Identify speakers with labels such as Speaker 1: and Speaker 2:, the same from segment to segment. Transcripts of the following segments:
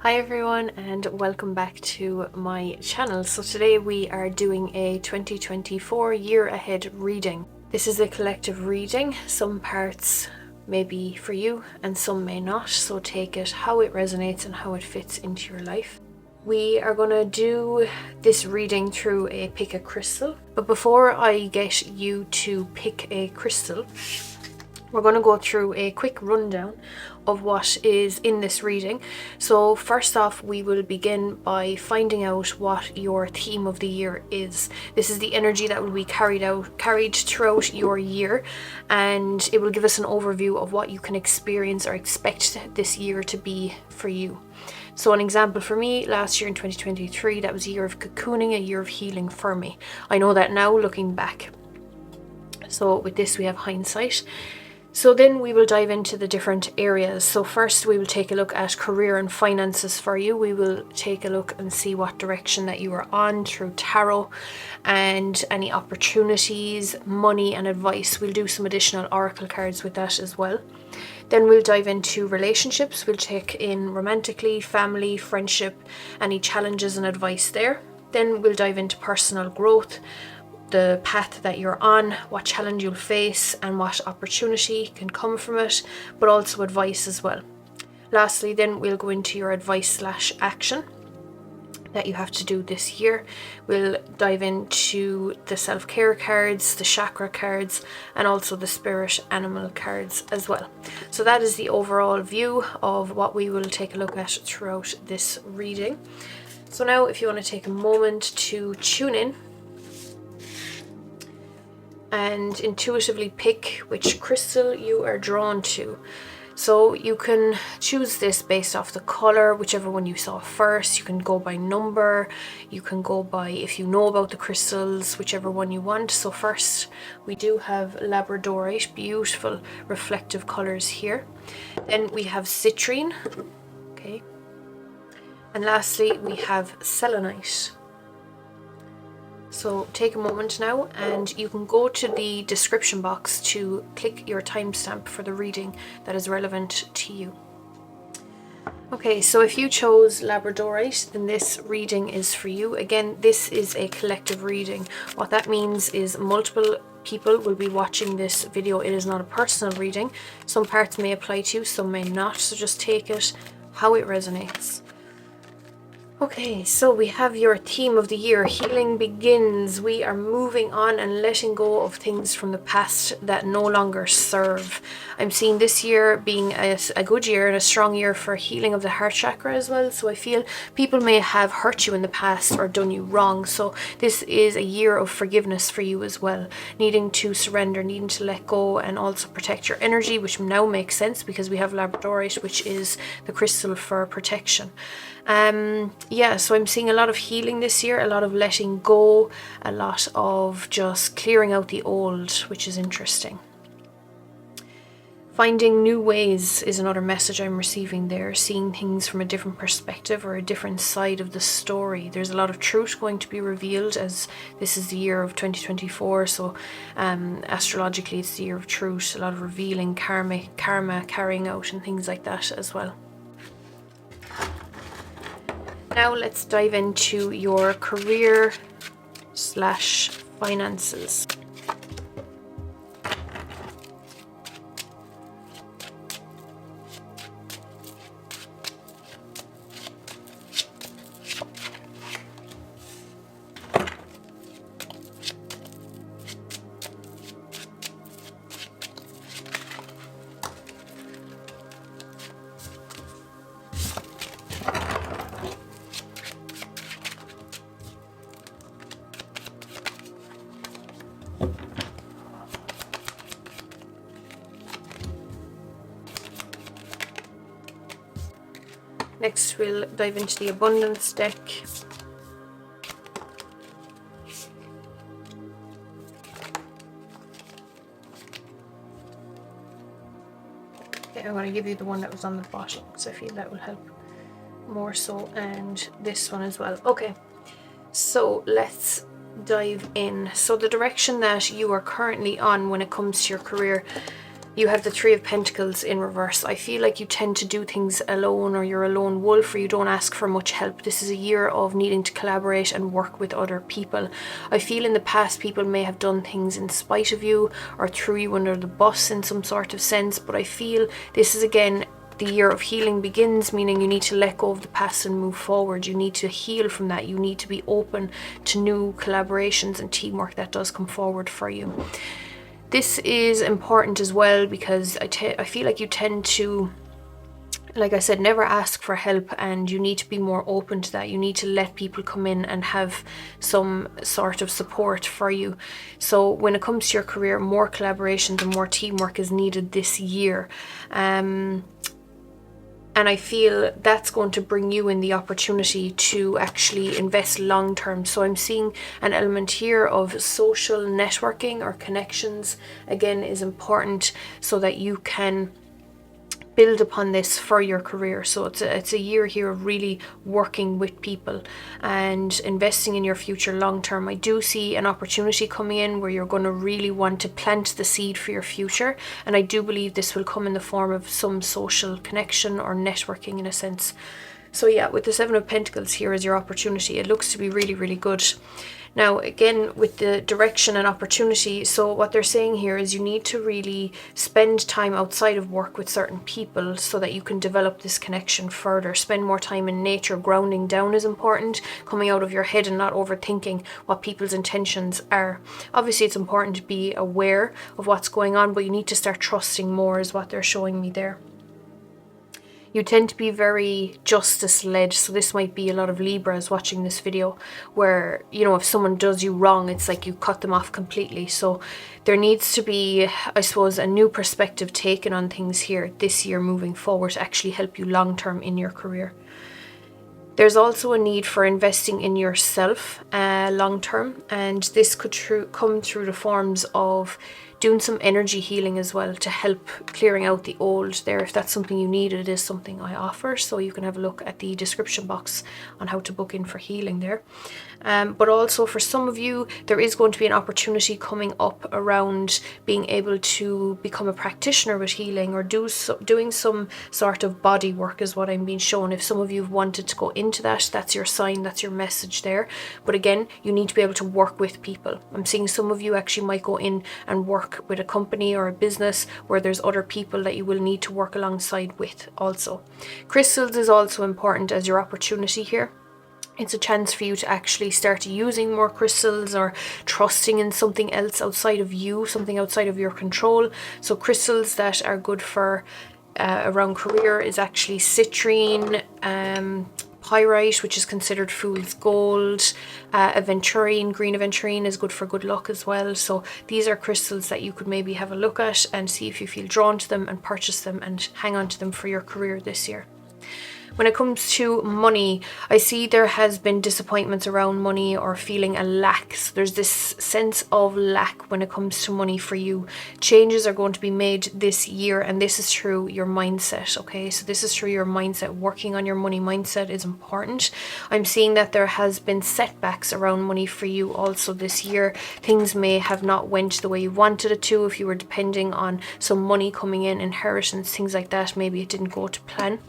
Speaker 1: Hi everyone and welcome back to my channel. So today we are doing a 2024 year ahead reading. This is a collective reading. Some parts may be for you and some may not, so take it how it resonates and how it fits into your life. We are going to do this reading through a pick a crystal, but before I get you to pick a crystal, we're going to go through a quick rundown of what is in this reading. So first off, we will begin by finding out what your theme of the year is. This is the energy that will be carried throughout your year, and it will give us an overview of what you can experience or expect this year to be for you. So an example for me, last year in 2023, that was a year of cocooning, a year of healing for me. I know that now looking back. So with this we have hindsight. So then we will dive into the different areas. So first we will take a look at career and finances for you. We will take a look and see what direction that you are on through tarot and any opportunities, money and advice. We'll do some additional oracle cards with that as well. Then we'll dive into relationships. We'll take in romantically, family, friendship, any challenges and advice there. Then we'll dive into personal growth, the path that you're on, what challenge you'll face and what opportunity can come from it, but also advice as well. Lastly, then we'll go into your advice / action that you have to do this year. We'll dive into the self-care cards, the chakra cards, and also the spirit animal cards as well. So that is the overall view of what we will take a look at throughout this reading. So now if you want to take a moment to tune in and intuitively pick which crystal you are drawn to. So you can choose this based off the color, whichever one you saw first. You can go by number, you can go by if you know about the crystals, whichever one you want. So first we do have Labradorite, beautiful reflective colors here. Then we have Citrine, okay. And lastly we have Selenite. So take a moment now and you can go to the description box to click your timestamp for the reading that is relevant to you. Okay, so if you chose Labradorite, then this reading is for you. Again, this is a collective reading. What that means is multiple people will be watching this video. It is not a personal reading. Some parts may apply to you, some may not. So just take it how it resonates. Okay, so we have your theme of the year, healing begins. We are moving on and letting go of things from the past that no longer serve. I'm seeing this year being a good year and a strong year for healing of the heart chakra as well. So I feel people may have hurt you in the past or done you wrong. So this is a year of forgiveness for you as well. Needing to surrender, needing to let go and also protect your energy, which now makes sense because we have Labradorite, which is the crystal for protection. So I'm seeing a lot of healing this year, a lot of letting go, a lot of just clearing out the old, which is interesting. Finding new ways is another message I'm receiving there, seeing things from a different perspective or a different side of the story. There's a lot of truth going to be revealed as this is the year of 2024, so astrologically it's the year of truth, a lot of revealing, karma carrying out and things like that as well. Now let's dive into your career / finances. Next we'll dive into the abundance deck. Okay, I'm going to give you the one that was on the bottom because I feel that will help more so, and this one as well. Okay, so let's dive in. So the direction that you are currently on when it comes to your career, You have the Three of Pentacles in reverse. I feel like you tend to do things alone, or you're a lone wolf, or you don't ask for much help. This is a year of needing to collaborate and work with other people. I feel in the past people may have done things in spite of you or threw you under the bus in some sort of sense, but I feel this is again the year of healing begins, meaning you need to let go of the past and move forward. You need to heal from that. You need to be open to new collaborations and teamwork that does come forward for you. This is important as well because I feel like you tend to, like I said, never ask for help, and you need to be more open to that. You need to let people come in and have some sort of support for you. So when it comes to your career, more collaborations and more teamwork is needed this year. And I feel that's going to bring you in the opportunity to actually invest long term. So I'm seeing an element here of social networking or connections, again, is important so that you can build upon this for your career. So it's a year here of really working with people and investing in your future long term. I do see an opportunity coming in where you're going to really want to plant the seed for your future, and I do believe this will come in the form of some social connection or networking in a sense. So yeah, with the Seven of Pentacles here as your opportunity, it looks to be really, really good. Now, again, with the direction and opportunity, so what they're saying here is you need to really spend time outside of work with certain people so that you can develop this connection further. Spend more time in nature. Grounding down is important, coming out of your head and not overthinking what people's intentions are. Obviously, it's important to be aware of what's going on, but you need to start trusting more is what they're showing me there. You tend to be very justice-led, so this might be a lot of Libras watching this video where, you know, if someone does you wrong, it's like you cut them off completely. So there needs to be, I suppose, a new perspective taken on things here this year moving forward to actually help you long-term in your career. There's also a need for investing in yourself long-term, and this could come through the forms of doing some energy healing as well to help clearing out the old there. If that's something you need, it is something I offer, so you can have a look at the description box on how to book in for healing there. But also for some of you, there is going to be an opportunity coming up around being able to become a practitioner with healing, or doing some sort of body work is what I'm being shown. If some of you have wanted to go into that, that's your sign, that's your message there. But again, you need to be able to work with people. I'm seeing some of you actually might go in and work with a company or a business where there's other people that you will need to work alongside with also. Crystals is also important as your opportunity here. It's a chance for you to actually start using more crystals or trusting in something else outside of you, something outside of your control. So crystals that are good for around career is actually citrine, pyrite, which is considered fool's gold, aventurine, green aventurine is good for good luck as well. So these are crystals that you could maybe have a look at and see if you feel drawn to them and purchase them and hang on to them for your career this year. When it comes to money, I see there has been disappointments around money or feeling a lack. So there's this sense of lack when it comes to money for you. Changes are going to be made this year, and this is through your mindset, okay? So this is through your mindset. Working on your money mindset is important. I'm seeing that there has been setbacks around money for you also this year. Things may have not went the way you wanted it to. If you were depending on some money coming in, inheritance, things like that, maybe it didn't go to plan.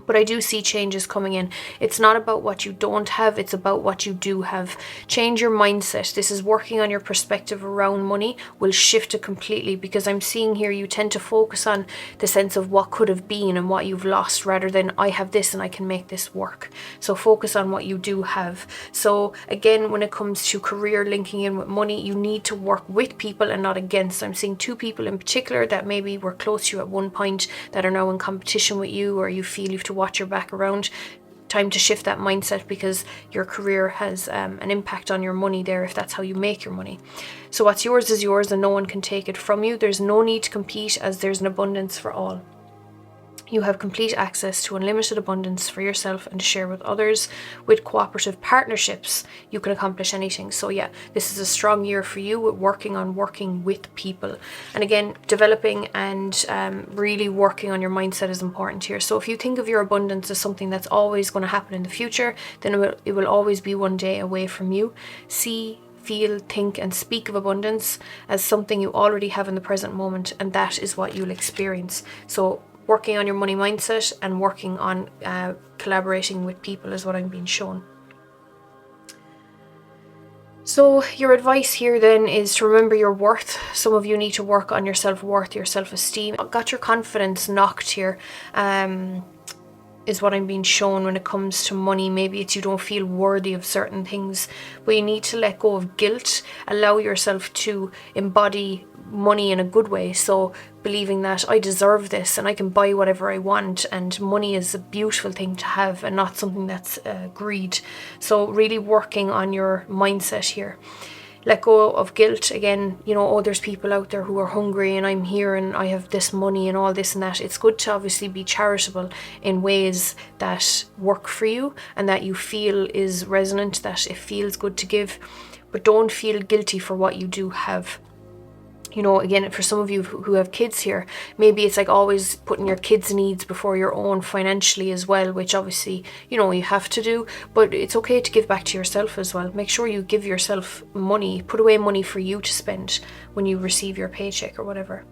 Speaker 1: But I do see changes coming in. It's not about what you don't have, it's about what you do have. Change your mindset. This is working on your perspective around money will shift it completely, because I'm seeing here you tend to focus on the sense of what could have been and what you've lost, rather than I have this and I can make this work. So focus on what you do have. So again, when it comes to career linking in with money, you need to work with people and not against. I'm seeing two people in particular that maybe were close to you at one point that are now in competition with you, or you feel you have to watch your back around. Time to shift that mindset, because your career has an impact on your money there if that's how you make your money. So what's yours is yours and no one can take it from you. There's no need to compete, as there's an abundance for all. You have complete access to unlimited abundance for yourself and to share with others. With cooperative partnerships, you can accomplish anything. So yeah, this is a strong year for you with working with people. And again, developing and really working on your mindset is important here. So if you think of your abundance as something that's always going to happen in the future, then it will always be one day away from you. See feel, think and speak of abundance as something you already have in the present moment, and that is what you'll experience. So working on your money mindset and working on collaborating with people is what I'm being shown. So your advice here then is to remember your worth. Some of you need to work on your self-worth, your self-esteem. Got your confidence knocked here, is what I'm being shown when it comes to money. Maybe it's you don't feel worthy of certain things, but you need to let go of guilt. Allow yourself to embody money in a good way. So believing that I deserve this and I can buy whatever I want, and money is a beautiful thing to have and not something that's greed. So really working on your mindset here. Let go of guilt. Again, oh, there's people out there who are hungry and I'm here and I have this money and all this and that. It's good to obviously be charitable in ways that work for you and that you feel is resonant, that it feels good to give, but don't feel guilty for what you do have. Again, for some of you who have kids here, maybe it's like always putting your kids' needs before your own financially as well, which obviously, you have to do, but it's okay to give back to yourself as well. Make sure you give yourself money, put away money for you to spend when you receive your paycheck or whatever.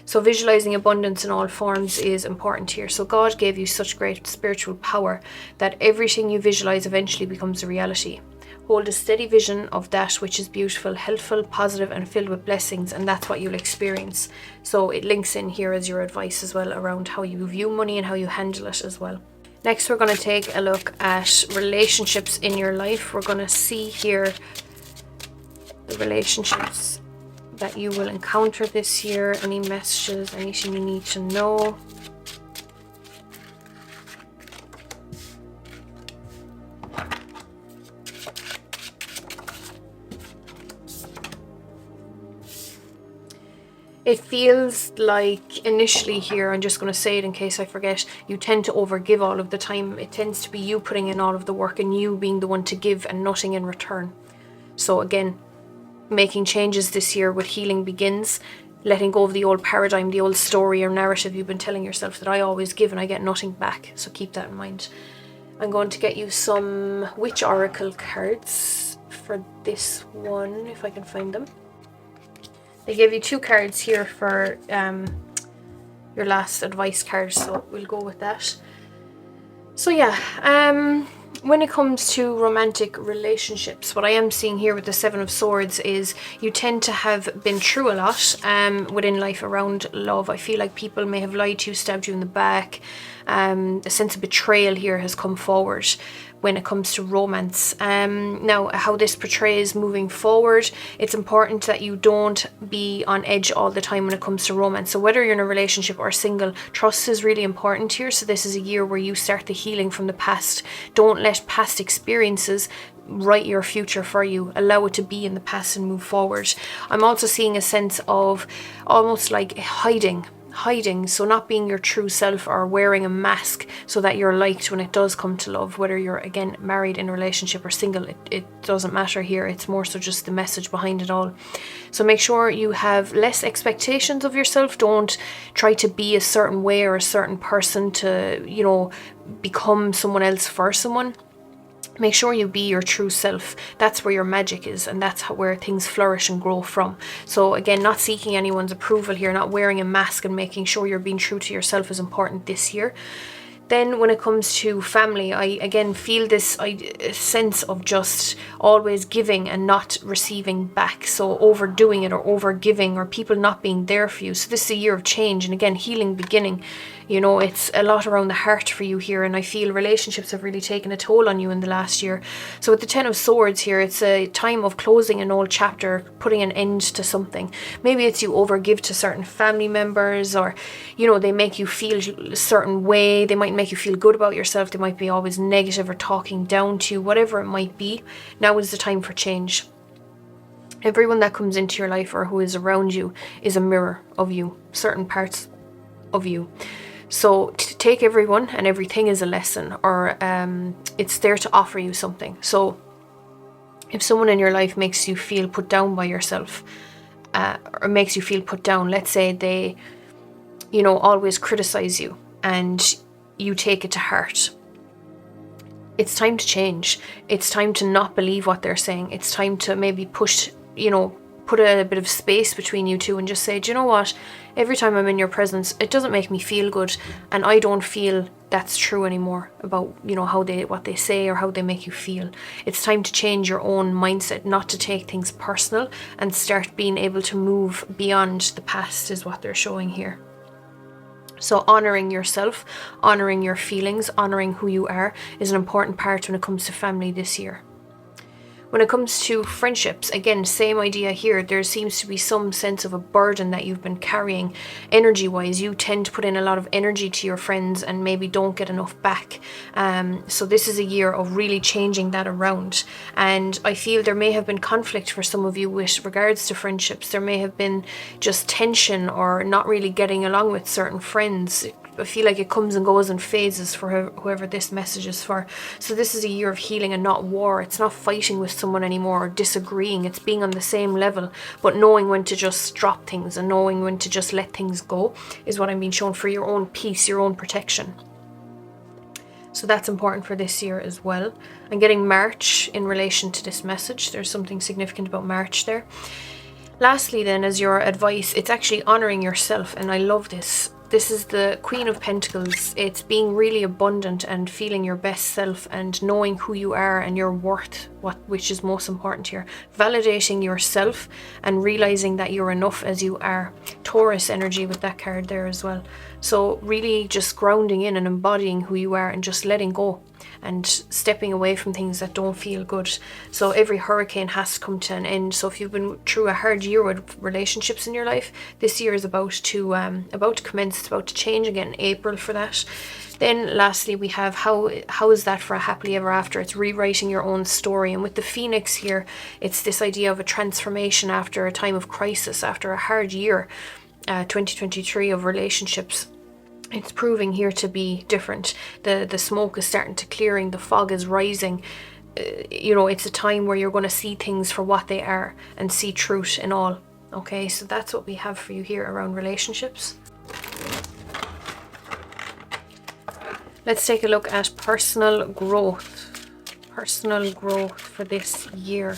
Speaker 1: So visualizing abundance in all forms is important here. So God gave you such great spiritual power that everything you visualize eventually becomes a reality. Hold a steady vision of that which is beautiful, helpful, positive and filled with blessings, and that's what you'll experience. So it links in here as your advice as well around how you view money and how you handle it as well. Next, we're going to take a look at relationships in your life. We're going to see here the relationships that you will encounter this year, any messages, anything you need to know. It feels like initially here, I'm just going to say it in case I forget, you tend to overgive all of the time. It tends to be you putting in all of the work and you being the one to give and nothing in return. So again, making changes this year with healing begins, letting go of the old paradigm, the old story or narrative you've been telling yourself that I always give and I get nothing back. So keep that in mind. I'm going to get you some Witch Oracle cards for this one, if I can find them. They gave you 2 cards here for your last advice card, so we'll go with that. So yeah, when it comes to romantic relationships, what I am seeing here with the 7 of Swords is you tend to have been through a lot within life around love. I feel like people may have lied to you, stabbed you in the back. A sense of betrayal here has come forward when it comes to romance. Now, how this portrays moving forward, it's important that you don't be on edge all the time when it comes to romance. So whether you're in a relationship or single, trust is really important here. So this is a year where you start the healing from the past. Don't let past experiences write your future for you. Allow it to be in the past and move forward. I'm also seeing a sense of almost like hiding, so not being your true self or wearing a mask so that you're liked when it does come to love. Whether you're again married, in a relationship or single, it doesn't matter here. It's more so just the message behind it all. So make sure you have less expectations of yourself. Don't try to be a certain way or a certain person to become someone else for someone. Make sure you be your true self. That's where your magic is, and that's where things flourish and grow from. So again, not seeking anyone's approval here, not wearing a mask, and making sure you're being true to yourself is important this year. Then when it comes to family, I again feel this sense of just always giving and not receiving back. So overdoing it or overgiving, or people not being there for you. So this is a year of change and again, healing beginning. It's a lot around the heart for you here, and I feel relationships have really taken a toll on you in the last year. So with the 10 of Swords here, it's a time of closing an old chapter, putting an end to something. Maybe it's you overgive to certain family members, or they make you feel a certain way. They might make you feel good about yourself. They might be always negative or talking down to you, whatever it might be. Now is the time for change. Everyone that comes into your life or who is around you is a mirror of you, certain parts of you. So to take everyone and everything as a lesson, or it's there to offer you something. So if someone in your life makes you feel put down by yourself, or makes you feel put down, let's say they, always criticize you and you take it to heart. It's time to change. It's time to not believe what they're saying. It's time to maybe push, put a bit of space between you two and just say, do you know what? Every time I'm in your presence, it doesn't make me feel good, and I don't feel that's true anymore about, what they say or how they make you feel. It's time to change your own mindset, not to take things personal, and start being able to move beyond the past is what they're showing here. So honoring yourself, honoring your feelings, honoring who you are is an important part when it comes to family this year. When it comes to friendships, again, same idea here. There seems to be some sense of a burden that you've been carrying energy-wise. You tend to put in a lot of energy to your friends and maybe don't get enough back. So this is a year of really changing that around. And I feel there may have been conflict for some of you with regards to friendships. There may have been just tension or not really getting along with certain friends. I feel like it comes and goes in phases for whoever this message is for. So this is a year of healing and not war. It's not fighting with someone anymore or disagreeing. It's being on the same level, but knowing when to just drop things and knowing when to just let things go is what I'm being shown for your own peace, your own protection. So that's important for this year as well. I'm getting March in relation to this message. There's something significant about March there. Lastly then, as your advice, it's actually honoring yourself, and I love this. This is the Queen of Pentacles. It's being really abundant and feeling your best self and knowing who you are and your worth, which is most important here. Validating yourself and realizing that you're enough as you are. Taurus energy with that card there as well. So really just grounding in and embodying who you are and just letting go and stepping away from things that don't feel good. So every hurricane has to come to an end. So if you've been through a hard year with relationships in your life, this year is about to commence. It's about to change again in April for that. Then lastly, we have how is that for a happily ever after? It's rewriting your own story. And with the Phoenix here, it's this idea of a transformation after a time of crisis, after a hard year, 2023 of relationships. It's proving here to be different. The smoke is starting to clearing, the fog is rising. It's a time where you're going to see things for what they are and see truth in all. Okay, so that's what we have for you here around relationships. Let's take a look at personal growth. Personal growth for this year.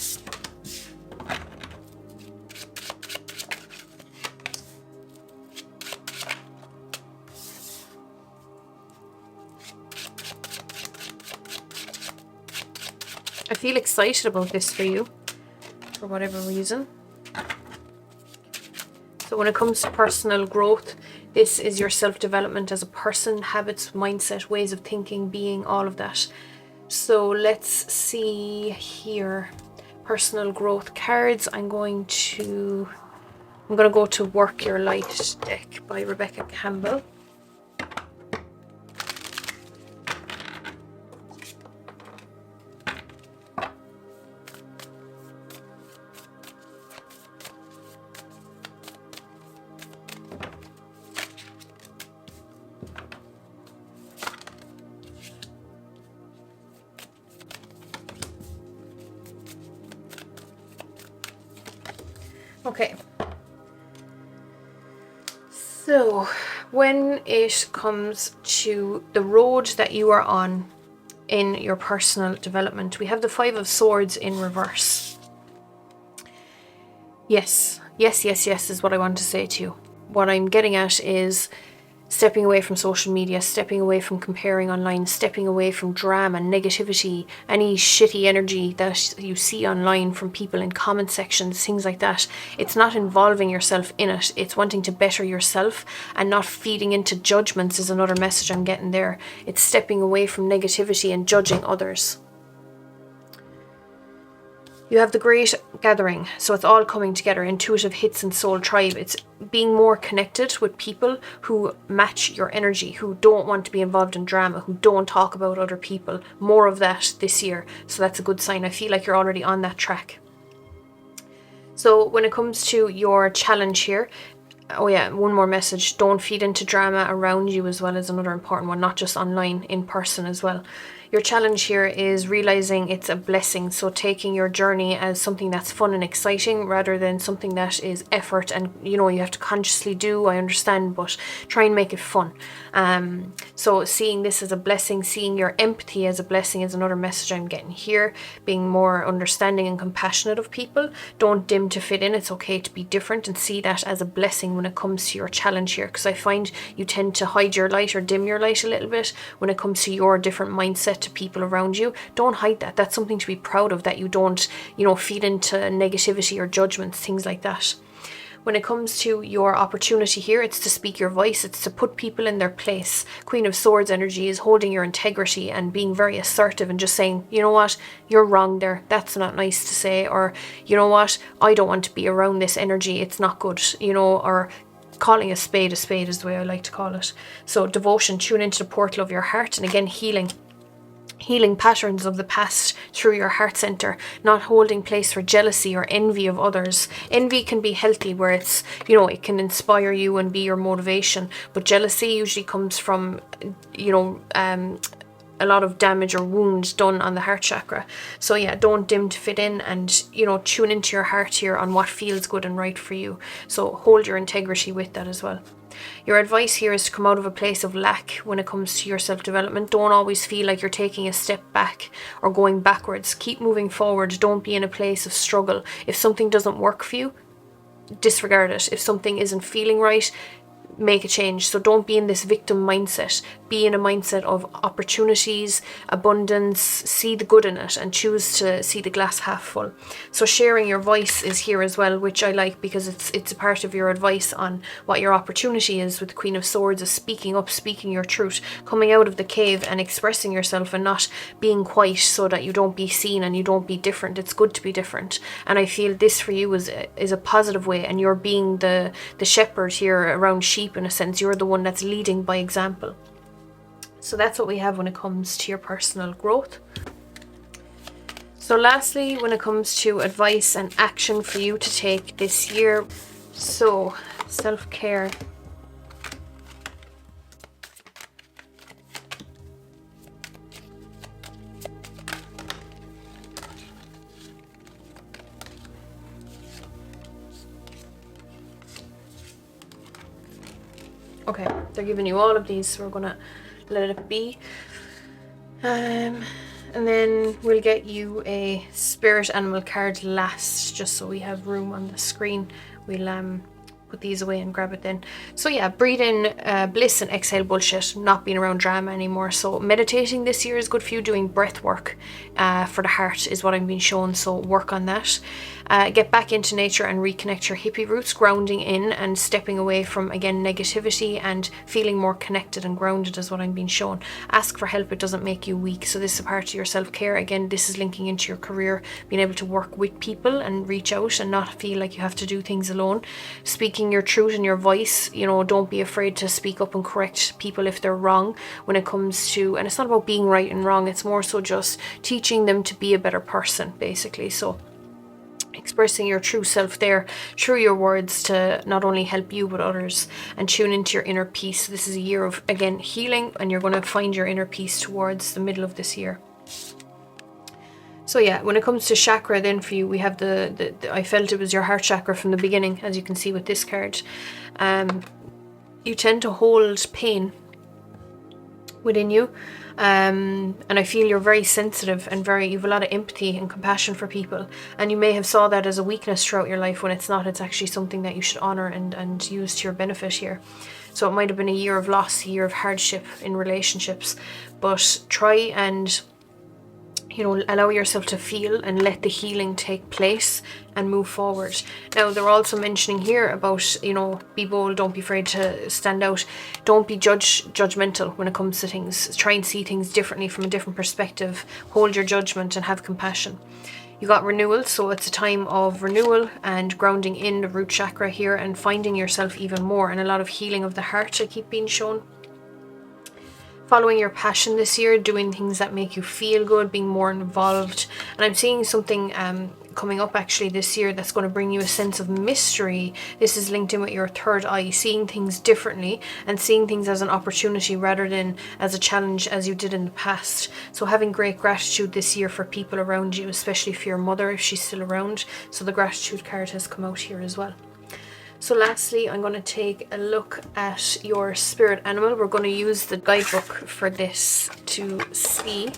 Speaker 1: I feel excited about this for you, for whatever reason. So when it comes to personal growth, this is your self-development as a person, habits, mindset, ways of thinking, being, all of that. So let's see here. Personal growth cards. I'm going to go to Work Your Light deck by Rebecca Campbell. Okay, so when it comes to the road that you are on in your personal development, we have the Five of Swords in reverse. Yes is what I want to say to you. What I'm getting at is stepping away from social media, stepping away from comparing online, stepping away from drama, negativity, any shitty energy that you see online from people in comment sections, things like that. It's not involving yourself in it. It's wanting to better yourself and not feeding into judgments is another message I'm getting there. It's stepping away from negativity and judging others. You have the Great Gathering, so it's all coming together, intuitive hits and soul tribe. It's being more connected with people who match your energy, who don't want to be involved in drama, who don't talk about other people. More of that this year, so that's a good sign. I feel like you're already on that track. So when it comes to your challenge here, Oh yeah, one more message. Don't feed into drama around you as well, as another important one, not just online, in person as well. Your challenge here is realizing it's a blessing. So taking your journey as something that's fun and exciting rather than something that is effort and, you know, you have to consciously do, I understand, but try and make it fun. So seeing this as a blessing, seeing your empathy as a blessing is another message I'm getting here. Being more understanding and compassionate of people. Don't dim to fit in. It's okay to be different, and see that as a blessing when it comes to your challenge here, because I find you tend to hide your light or dim your light a little bit when it comes to your different mindset to people around you. Don't hide that. That's something to be proud of, that you don't, you know, feed into negativity or judgments, things like that. When it comes to your opportunity here, it's to speak your voice. It's to put people in their place. Queen of Swords energy is holding your integrity and being very assertive and just saying, you know what, you're wrong there. That's not nice to say. Or, you know what, I don't want to be around this energy. It's not good, you know, or calling a spade is the way I like to call it. So devotion, tune into the portal of your heart. And again, healing patterns of the past through your heart center, not holding place for jealousy or envy of others. Envy can be healthy, where it's, you know, it can inspire you and be your motivation, but jealousy usually comes from, you know, a lot of damage or wounds done on the heart chakra. So yeah, don't dim to fit in, and, you know, tune into your heart here on what feels good and right for you. So hold your integrity with that as well. Your advice here is to come out of a place of lack when it comes to your self-development. Don't always feel like you're taking a step back or going backwards. Keep moving forward. Don't be in a place of struggle. If something doesn't work for you, disregard it. If something isn't feeling right, make a change. So don't be in this victim mindset. Be in a mindset of opportunities, abundance, see the good in it, and choose to see the glass half full. So sharing your voice is here as well, which I like, because it's a part of your advice on what your opportunity is with the Queen of Swords, is speaking up, speaking your truth, coming out of the cave and expressing yourself and not being quiet so that you don't be seen and you don't be different. It's good to be different. And I feel this for you is a positive way, and you're being the shepherd here around sheep in a sense. You're the one that's leading by example. So that's what we have when it comes to your personal growth. So lastly, when it comes to advice and action for you to take this year, so self-care. Okay, they're giving you all of these, so we're gonna let it be. And then we'll get you a spirit animal card last, just so we have room on the screen. We'll put these away and grab it then. So yeah, breathe in bliss and exhale bullshit, not being around drama anymore. So meditating this year is good for you. Doing breath work for the heart is what I'm being shown, so work on that. Get back into nature and reconnect your hippie roots, grounding in and stepping away from, again, negativity, and feeling more connected and grounded is what I'm being shown. Ask for help. It doesn't make you weak. So this is a part of your self-care. Again, this is linking into your career, being able to work with people and reach out and not feel like you have to do things alone. Speaking your truth and your voice, you know, don't be afraid to speak up and correct people if they're wrong when it comes to, and it's not about being right and wrong, it's more so just teaching them to be a better person, basically. So expressing your true self there through your words to not only help you but others, and tune into your inner peace. This is a year of, again, healing, and you're going to find your inner peace towards the middle of this year. So yeah, when it comes to chakra then for you, we have the I felt it was your heart chakra from the beginning, as you can see with this card. You tend to hold pain within you, and I feel you're very sensitive and you have a lot of empathy and compassion for people, and you may have saw that as a weakness throughout your life, when it's not. It's actually something that you should honor and use to your benefit here. So it might have been a year of loss, a year of hardship in relationships, but try and, you know, allow yourself to feel and let the healing take place and move forward. Now, they're also mentioning here about, you know, be bold, don't be afraid to stand out, don't be judgmental when it comes to things. Try and see things differently, from a different perspective. Hold your judgment and have compassion. You got renewal, so it's a time of renewal and grounding in the root chakra here and finding yourself even more, and a lot of healing of the heart I keep being shown. following your passion this year, doing things that make you feel good, being more involved. And I'm seeing something coming up actually this year that's going to bring you a sense of mystery. This is linked in with your third eye, seeing things differently and seeing things as an opportunity rather than as a challenge as you did in the past. So having great gratitude this year for people around you, especially for your mother if she's still around. So the gratitude card has come out here as well. So lastly, I'm going to take a look at your spirit animal. We're going to use the guidebook for this to see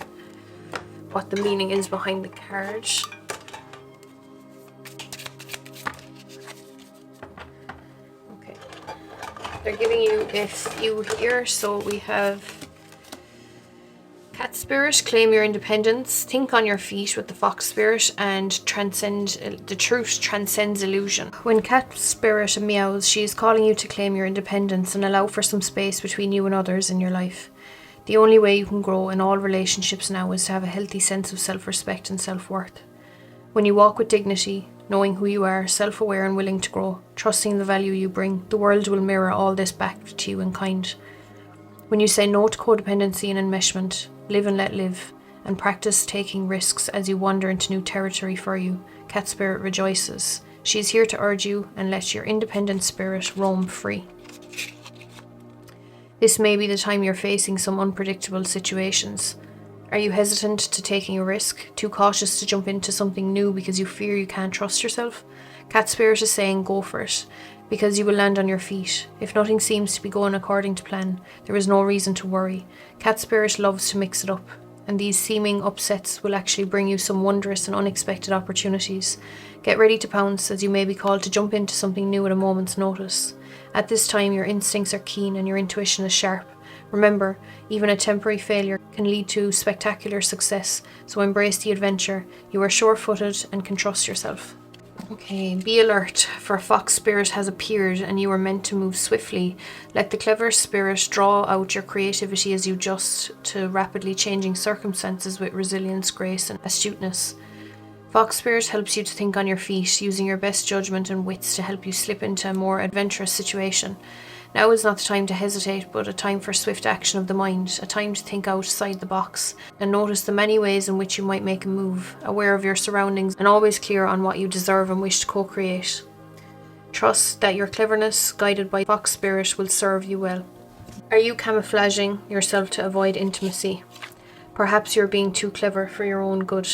Speaker 1: what the meaning is behind the card. Okay, they're giving you a few here. So we have Cat Spirit, claim your independence, think on your feet with the Fox Spirit, and transcend the truth transcends illusion. When Cat Spirit meows, she is calling you to claim your independence and allow for some space between you and others in your life. The only way you can grow in all relationships now is to have a healthy sense of self-respect and self-worth. When you walk with dignity, knowing who you are, self-aware and willing to grow, trusting the value you bring, the world will mirror all this back to you in kind. When you say no to codependency and enmeshment, live and let live, and practice taking risks as you wander into new territory for you, Cat Spirit rejoices. She is here to urge you and let your independent spirit roam free. This may be the time you're facing some unpredictable situations. Are you hesitant to taking a risk, too cautious to jump into something new because you fear you can't trust yourself? Cat Spirit is saying go for it, because you will land on your feet. If nothing seems to be going according to plan, there is no reason to worry. Cat Spirit loves to mix it up, and these seeming upsets will actually bring you some wondrous and unexpected opportunities. Get ready to pounce, as you may be called to jump into something new at a moment's notice. At this time, your instincts are keen and your intuition is sharp. Remember, even a temporary failure can lead to spectacular success, so embrace the adventure. You are sure-footed and can trust yourself. Okay, be alert, for Fox Spirit has appeared and you are meant to move swiftly. Let the clever spirit draw out your creativity as you adjust to rapidly changing circumstances with resilience, grace and astuteness. Fox Spirit helps you to think on your feet, using your best judgment and wits to help you slip into a more adventurous situation. Now is not the time to hesitate, but a time for swift action of the mind, a time to think outside the box and notice the many ways in which you might make a move, aware of your surroundings and always clear on what you deserve and wish to co-create. Trust that your cleverness, guided by Fox Spirit, will serve you well. Are you camouflaging yourself to avoid intimacy? Perhaps you're being too clever for your own good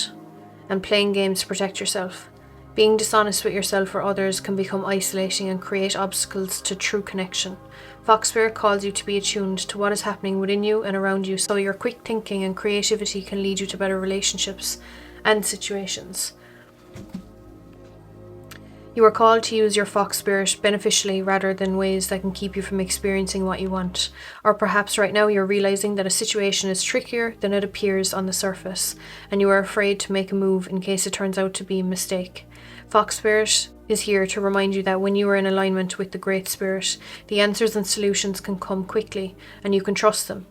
Speaker 1: and playing games to protect yourself. Being dishonest with yourself or others can become isolating and create obstacles to true connection. Fox Spirit calls you to be attuned to what is happening within you and around you, so your quick thinking and creativity can lead you to better relationships and situations. You are called to use your Fox Spirit beneficially rather than ways that can keep you from experiencing what you want. Or perhaps right now you're realizing that a situation is trickier than it appears on the surface, and you are afraid to make a move in case it turns out to be a mistake. Fox Spirit is here to remind you that when you are in alignment with the Great Spirit, the answers and solutions can come quickly and you can trust them.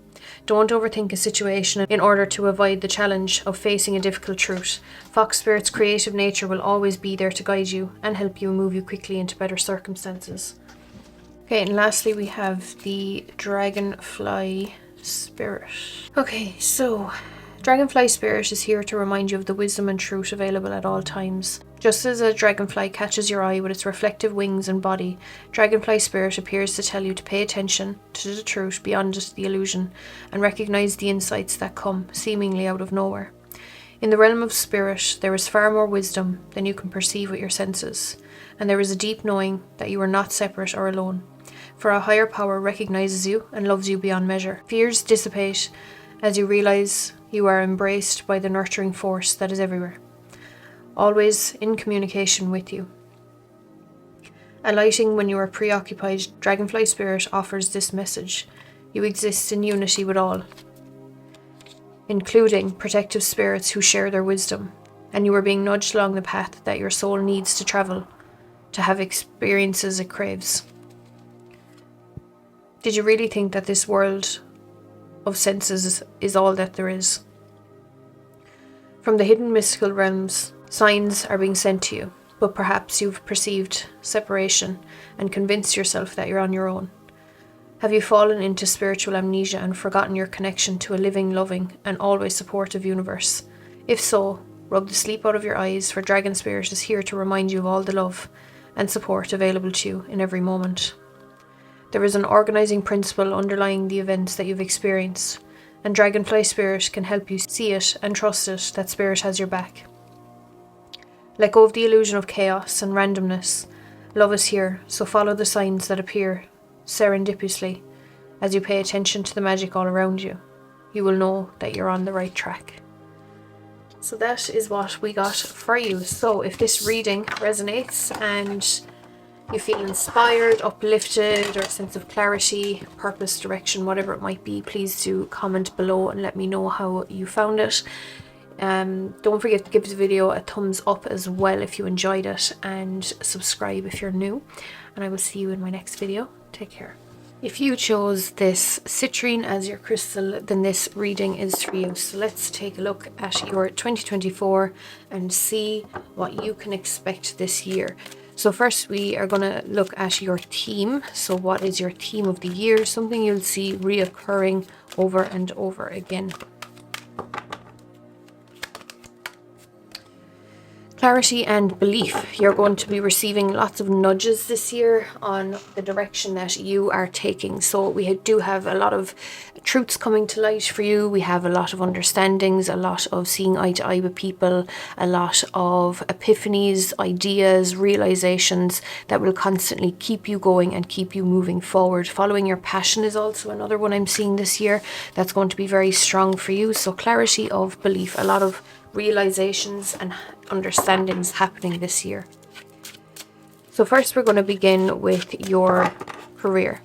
Speaker 1: Don't overthink a situation in order to avoid the challenge of facing a difficult truth. Fox Spirit's creative nature will always be there to guide you and help you move you quickly into better circumstances. Okay, and lastly we have the Dragonfly Spirit. Okay, so Dragonfly Spirit is here to remind you of the wisdom and truth available at all times. Just as a dragonfly catches your eye with its reflective wings and body, Dragonfly Spirit appears to tell you to pay attention to the truth beyond just the illusion and recognize the insights that come seemingly out of nowhere. In the realm of spirit, there is far more wisdom than you can perceive with your senses, and there is a deep knowing that you are not separate or alone, for a higher power recognizes you and loves you beyond measure. Fears dissipate as you realize you are embraced by the nurturing force that is everywhere, always in communication with you. Alighting when you are preoccupied, Dragonfly Spirit offers this message. You exist in unity with all, including protective spirits who share their wisdom, and you are being nudged along the path that your soul needs to travel to have experiences it craves. Did you really think that this world of senses is all that there is? From the hidden mystical realms, signs are being sent to you, but perhaps you've perceived separation and convinced yourself that you're on your own. Have you fallen into spiritual amnesia and forgotten your connection to a living, loving, and always supportive universe? If so, rub the sleep out of your eyes, for Dragon Spirit is here to remind you of all the love and support available to you in every moment. There is an organising principle underlying the events that you've experienced, and Dragonfly Spirit can help you see it and trust it that Spirit has your back. Let go of the illusion of chaos and randomness. Love is here, so follow the signs that appear serendipitously as you pay attention to the magic all around you. You will know that you're on the right track. So that is what we got for you. So if this reading resonates and you feel inspired, uplifted, or a sense of clarity, purpose, direction, whatever it might be, please do comment below and let me know how you found it. Don't forget to give the video a thumbs up as well if you enjoyed it, and subscribe if you're new, and I will see you in my next video. Take care. If you chose this citrine as your crystal, then this reading is for you. So let's take a look at your 2024 and see what you can expect this year. So first we are going to look at your theme. So what is your theme of the year? Something you'll see reoccurring over and over again. Clarity and belief. You're going to be receiving lots of nudges this year on the direction that you are taking. So we do have a lot of truths coming to light for you. We have a lot of understandings, a lot of seeing eye to eye with people, a lot of epiphanies, ideas, realizations that will constantly keep you going and keep you moving forward. Following your passion is also another one I'm seeing this year that's going to be very strong for you. So clarity of belief, a lot of realizations and understandings happening this year. So first we're going to begin with your career.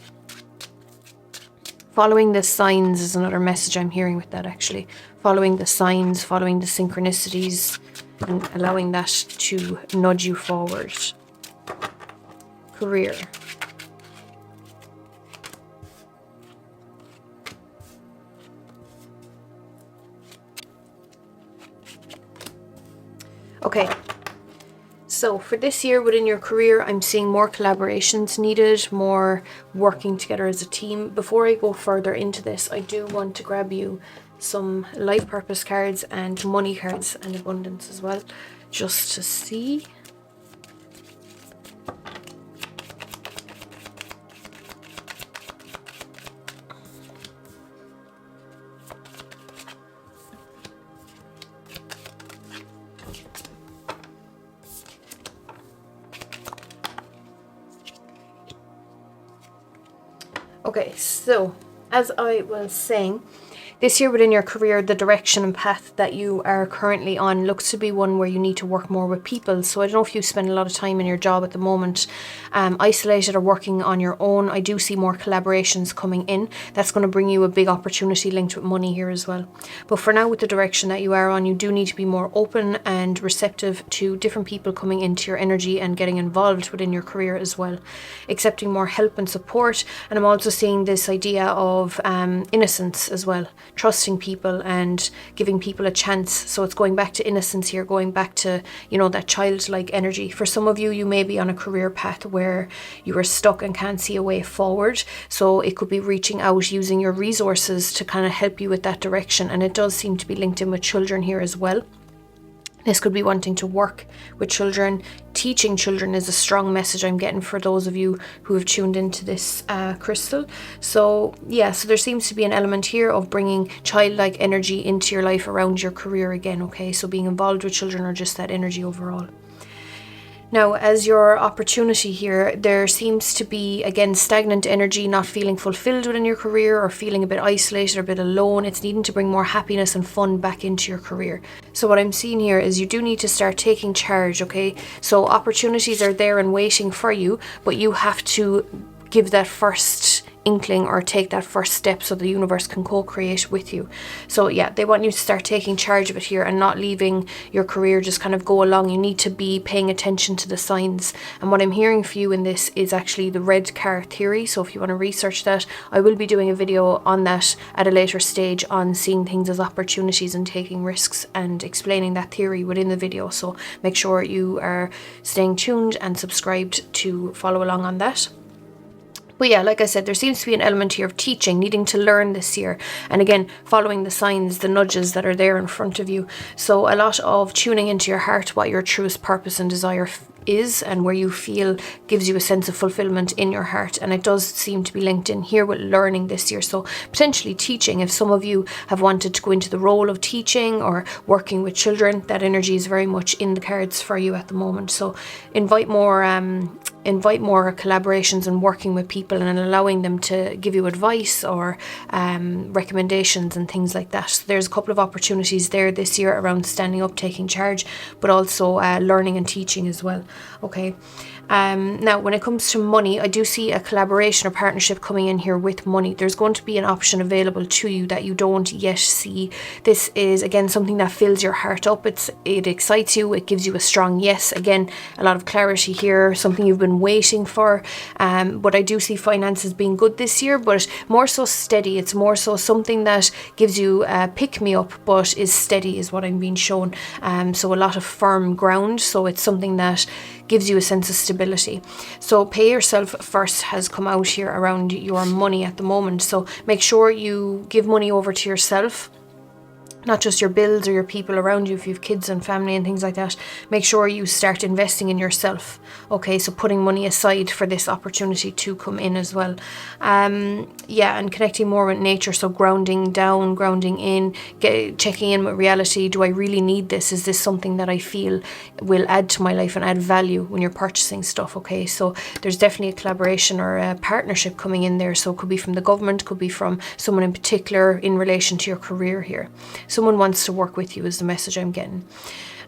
Speaker 1: Following the signs is another message I'm hearing with that, actually. Following the signs, following the synchronicities, and allowing that to nudge you forward. Career. Okay, so for this year within your career, I'm seeing more collaborations needed, more working together as a team. Before I go further into this, I do want to grab you some life purpose cards and money cards and abundance as well, just to see. Okay, so as I was saying, this year within your career, the direction and path that you are currently on looks to be one where you need to work more with people. So I don't know if you spend a lot of time in your job at the moment, isolated or working on your own. I do see more collaborations coming in. That's going to bring you a big opportunity linked with money here as well. But for now, with the direction that you are on, you do need to be more open and receptive to different people coming into your energy and getting involved within your career as well. Accepting more help and support. And I'm also seeing this idea of innocence as well. Trusting people and giving people a chance. So it's going back to innocence here, going back to, you know, that childlike energy. For some of you, you may be on a career path where you are stuck and can't see a way forward. So it could be reaching out, using your resources to kind of help you with that direction. And it does seem to be linked in with children here as well. This could be wanting to work with children. Teaching children is a strong message I'm getting for those of you who have tuned into this crystal. So yeah, so there seems to be an element here of bringing childlike energy into your life around your career again, okay? So being involved with children or just that energy overall. Now, as your opportunity here, there seems to be, again, stagnant energy, not feeling fulfilled within your career or feeling a bit isolated or a bit alone. It's needing to bring more happiness and fun back into your career. So what I'm seeing here is you do need to start taking charge, okay? So opportunities are there and waiting for you, but you have to give that first inkling or take that first step so the universe can co-create with you. So yeah, they want you to start taking charge of it here and not leaving your career just kind of go along. You need to be paying attention to the signs. And what I'm hearing for you in this is actually the red car theory. So if you want to research that, I will be doing a video on that at a later stage on seeing things as opportunities and taking risks and explaining that theory within the video. So make sure you are staying tuned and subscribed to follow along on that. But yeah, like I said, there seems to be an element here of teaching, needing to learn this year. And again, following the signs, the nudges that are there in front of you. So a lot of tuning into your heart, what your truest purpose and desire is, and where you feel gives you a sense of fulfillment in your heart. And it does seem to be linked in here with learning this year. So potentially teaching, if some of you have wanted to go into the role of teaching or working with children, that energy is very much in the cards for you at the moment. So invite more collaborations and working with people and allowing them to give you advice or recommendations and things like that. So there's a couple of opportunities there this year around standing up, taking charge, but also learning and teaching as well. Okay. Now, when it comes to money, I do see a collaboration or partnership coming in here with money. There's going to be an option available to you that you don't yet see. This is, again, something that fills your heart up. It excites you. It gives you a strong yes. Again, a lot of clarity here, something you've been waiting for. But I do see finances being good this year, but more so steady. It's more so something that gives you a pick-me-up, but is steady is what I'm being shown. So a lot of firm ground. So it's something that gives you a sense of stability. So pay yourself first has come out here around your money at the moment. So make sure you give money over to yourself, not just your bills or your people around you. If you have kids and family and things like that, make sure you start investing in yourself. Okay, so putting money aside for this opportunity to come in as well. Yeah, and connecting more with nature. So grounding down, grounding in, checking in with reality. Do I really need this? Is this something that I feel will add to my life and add value when you're purchasing stuff? Okay, so there's definitely a collaboration or a partnership coming in there. So it could be from the government, could be from someone in particular in relation to your career here. Someone wants to work with you is the message I'm getting.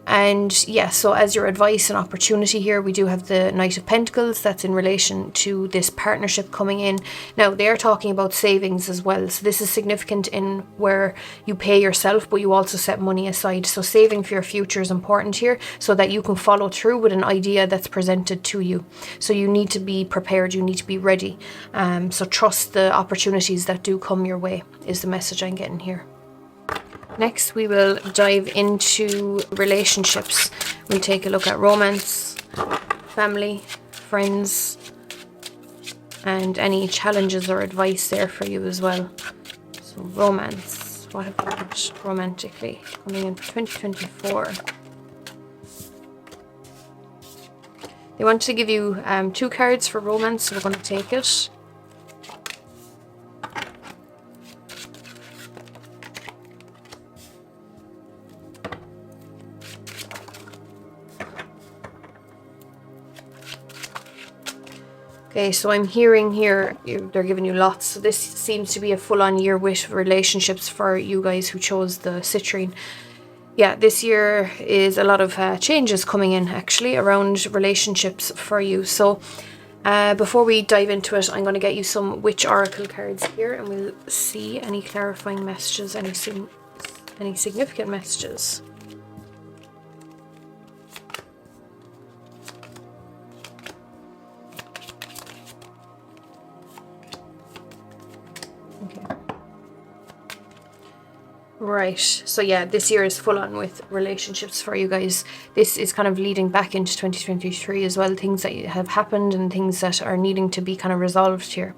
Speaker 1: And yeah, so as your advice and opportunity here, we do have the Knight of Pentacles. That's in relation to this partnership coming in. Now, they are talking about savings as well. So this is significant in where you pay yourself, but you also set money aside. So saving for your future is important here so that you can follow through with an idea that's presented to you. So you need to be prepared. You need to be ready. So trust the opportunities that do come your way is the message I'm getting here. Next, we will dive into relationships. We'll take a look at romance, family, friends, and any challenges or advice there for you as well. So romance, what have we got romantically coming in for 2024? They want to give you 2 cards for romance, so we're going to take it. Okay, so I'm hearing here, they're giving you lots. So this seems to be a full-on year with relationships for you guys who chose the Citrine. Yeah, this year is a lot of changes coming in, actually, around relationships for you. So before we dive into it, I'm going to get you some Witch Oracle cards here, and we'll see any clarifying messages, any significant messages. Right, so yeah, this year is full on with relationships for you guys. This is kind of leading back into 2023 as well, things that have happened and things that are needing to be kind of resolved here.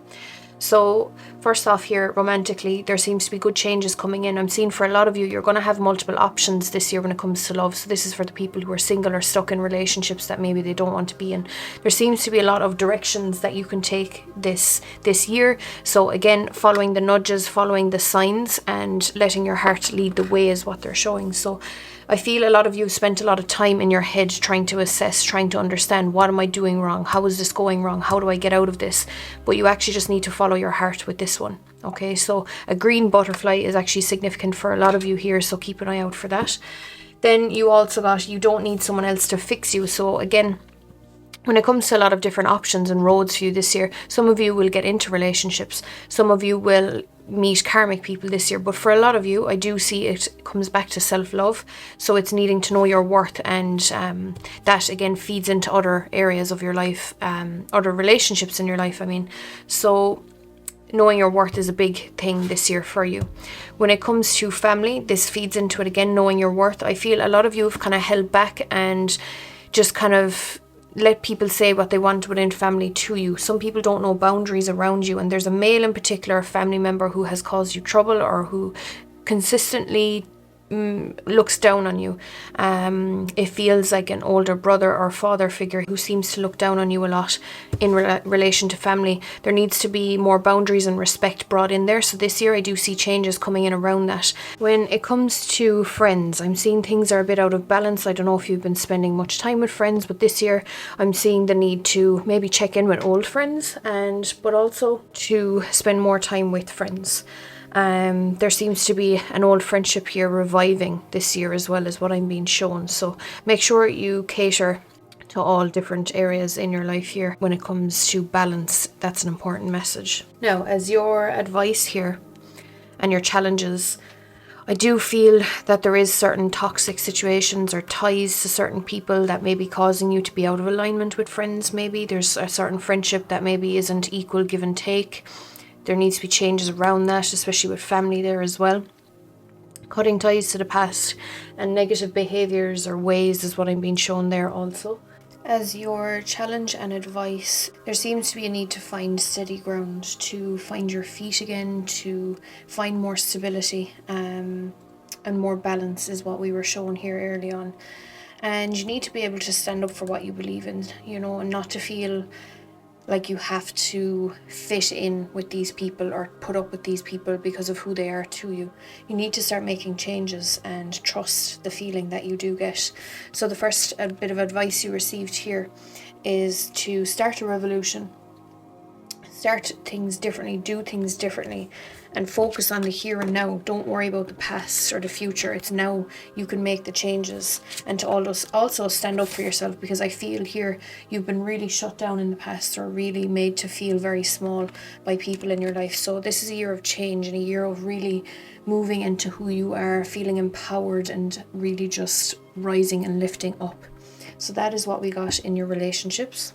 Speaker 1: So first off here, romantically, there seems to be good changes coming in. I'm seeing for a lot of you, you're going to have multiple options this year when it comes to love. So this is for the people who are single or stuck in relationships that maybe they don't want to be in. There seems to be a lot of directions that you can take this year. So again, following the nudges, following the signs, and letting your heart lead the way is what they're showing. So I feel a lot of you spent a lot of time in your head trying to assess, trying to understand, what am I doing wrong? How is this going wrong? How do I get out of this? But you actually just need to follow your heart with this one. Okay, so a green butterfly is actually significant for a lot of you here, so keep an eye out for that. Then you also got, you don't need someone else to fix you. So again, when it comes to a lot of different options and roads for you this year, some of you will get into relationships. Some of you will meet karmic people this year. But for a lot of you, I do see it comes back to self-love. So it's needing to know your worth. And that, again, feeds into other areas of your life, other relationships in your life, I mean. So knowing your worth is a big thing this year for you. When it comes to family, this feeds into it again, knowing your worth. I feel a lot of you have kind of held back and just kind of let people say what they want within family to you. Some people don't know boundaries around you, and there's a male in particular, a family member, who has caused you trouble or who consistently looks down on you. It feels like an older brother or father figure who seems to look down on you a lot in relation to family. There needs to be more boundaries and respect brought in there. So this year I do see changes coming in around that. When it comes to friends, I'm seeing things are a bit out of balance. I don't know if you've been spending much time with friends, but this year I'm seeing the need to maybe check in with old friends, but also to spend more time with friends. There seems to be an old friendship here reviving this year as well, as what I'm being shown. So make sure you cater to all different areas in your life here when it comes to balance. That's an important message. Now, as your advice here and your challenges, I do feel that there is certain toxic situations or ties to certain people that may be causing you to be out of alignment with friends. Maybe there's a certain friendship that maybe isn't equal give and take. There needs to be changes around that, especially with family there as well. Cutting ties to the past and negative behaviours or ways is what I'm being shown there also. As your challenge and advice, there seems to be a need to find steady ground, to find your feet again, to find more stability and more balance is what we were shown here early on. And you need to be able to stand up for what you believe in, and not to feel like you have to fit in with these people or put up with these people because of who they are to you. You need to start making changes and trust the feeling that you do get. So the first bit of advice you received here is to start a revolution. Start things differently, do things differently, and focus on the here and now. Don't worry about the past or the future. It's now you can make the changes, and to also stand up for yourself, because I feel here you've been really shut down in the past or really made to feel very small by people in your life. So this is a year of change and a year of really moving into who you are, feeling empowered and really just rising and lifting up. So that is what we got in your relationships.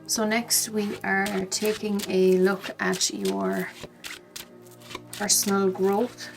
Speaker 1: So next we are taking a look at your personal growth.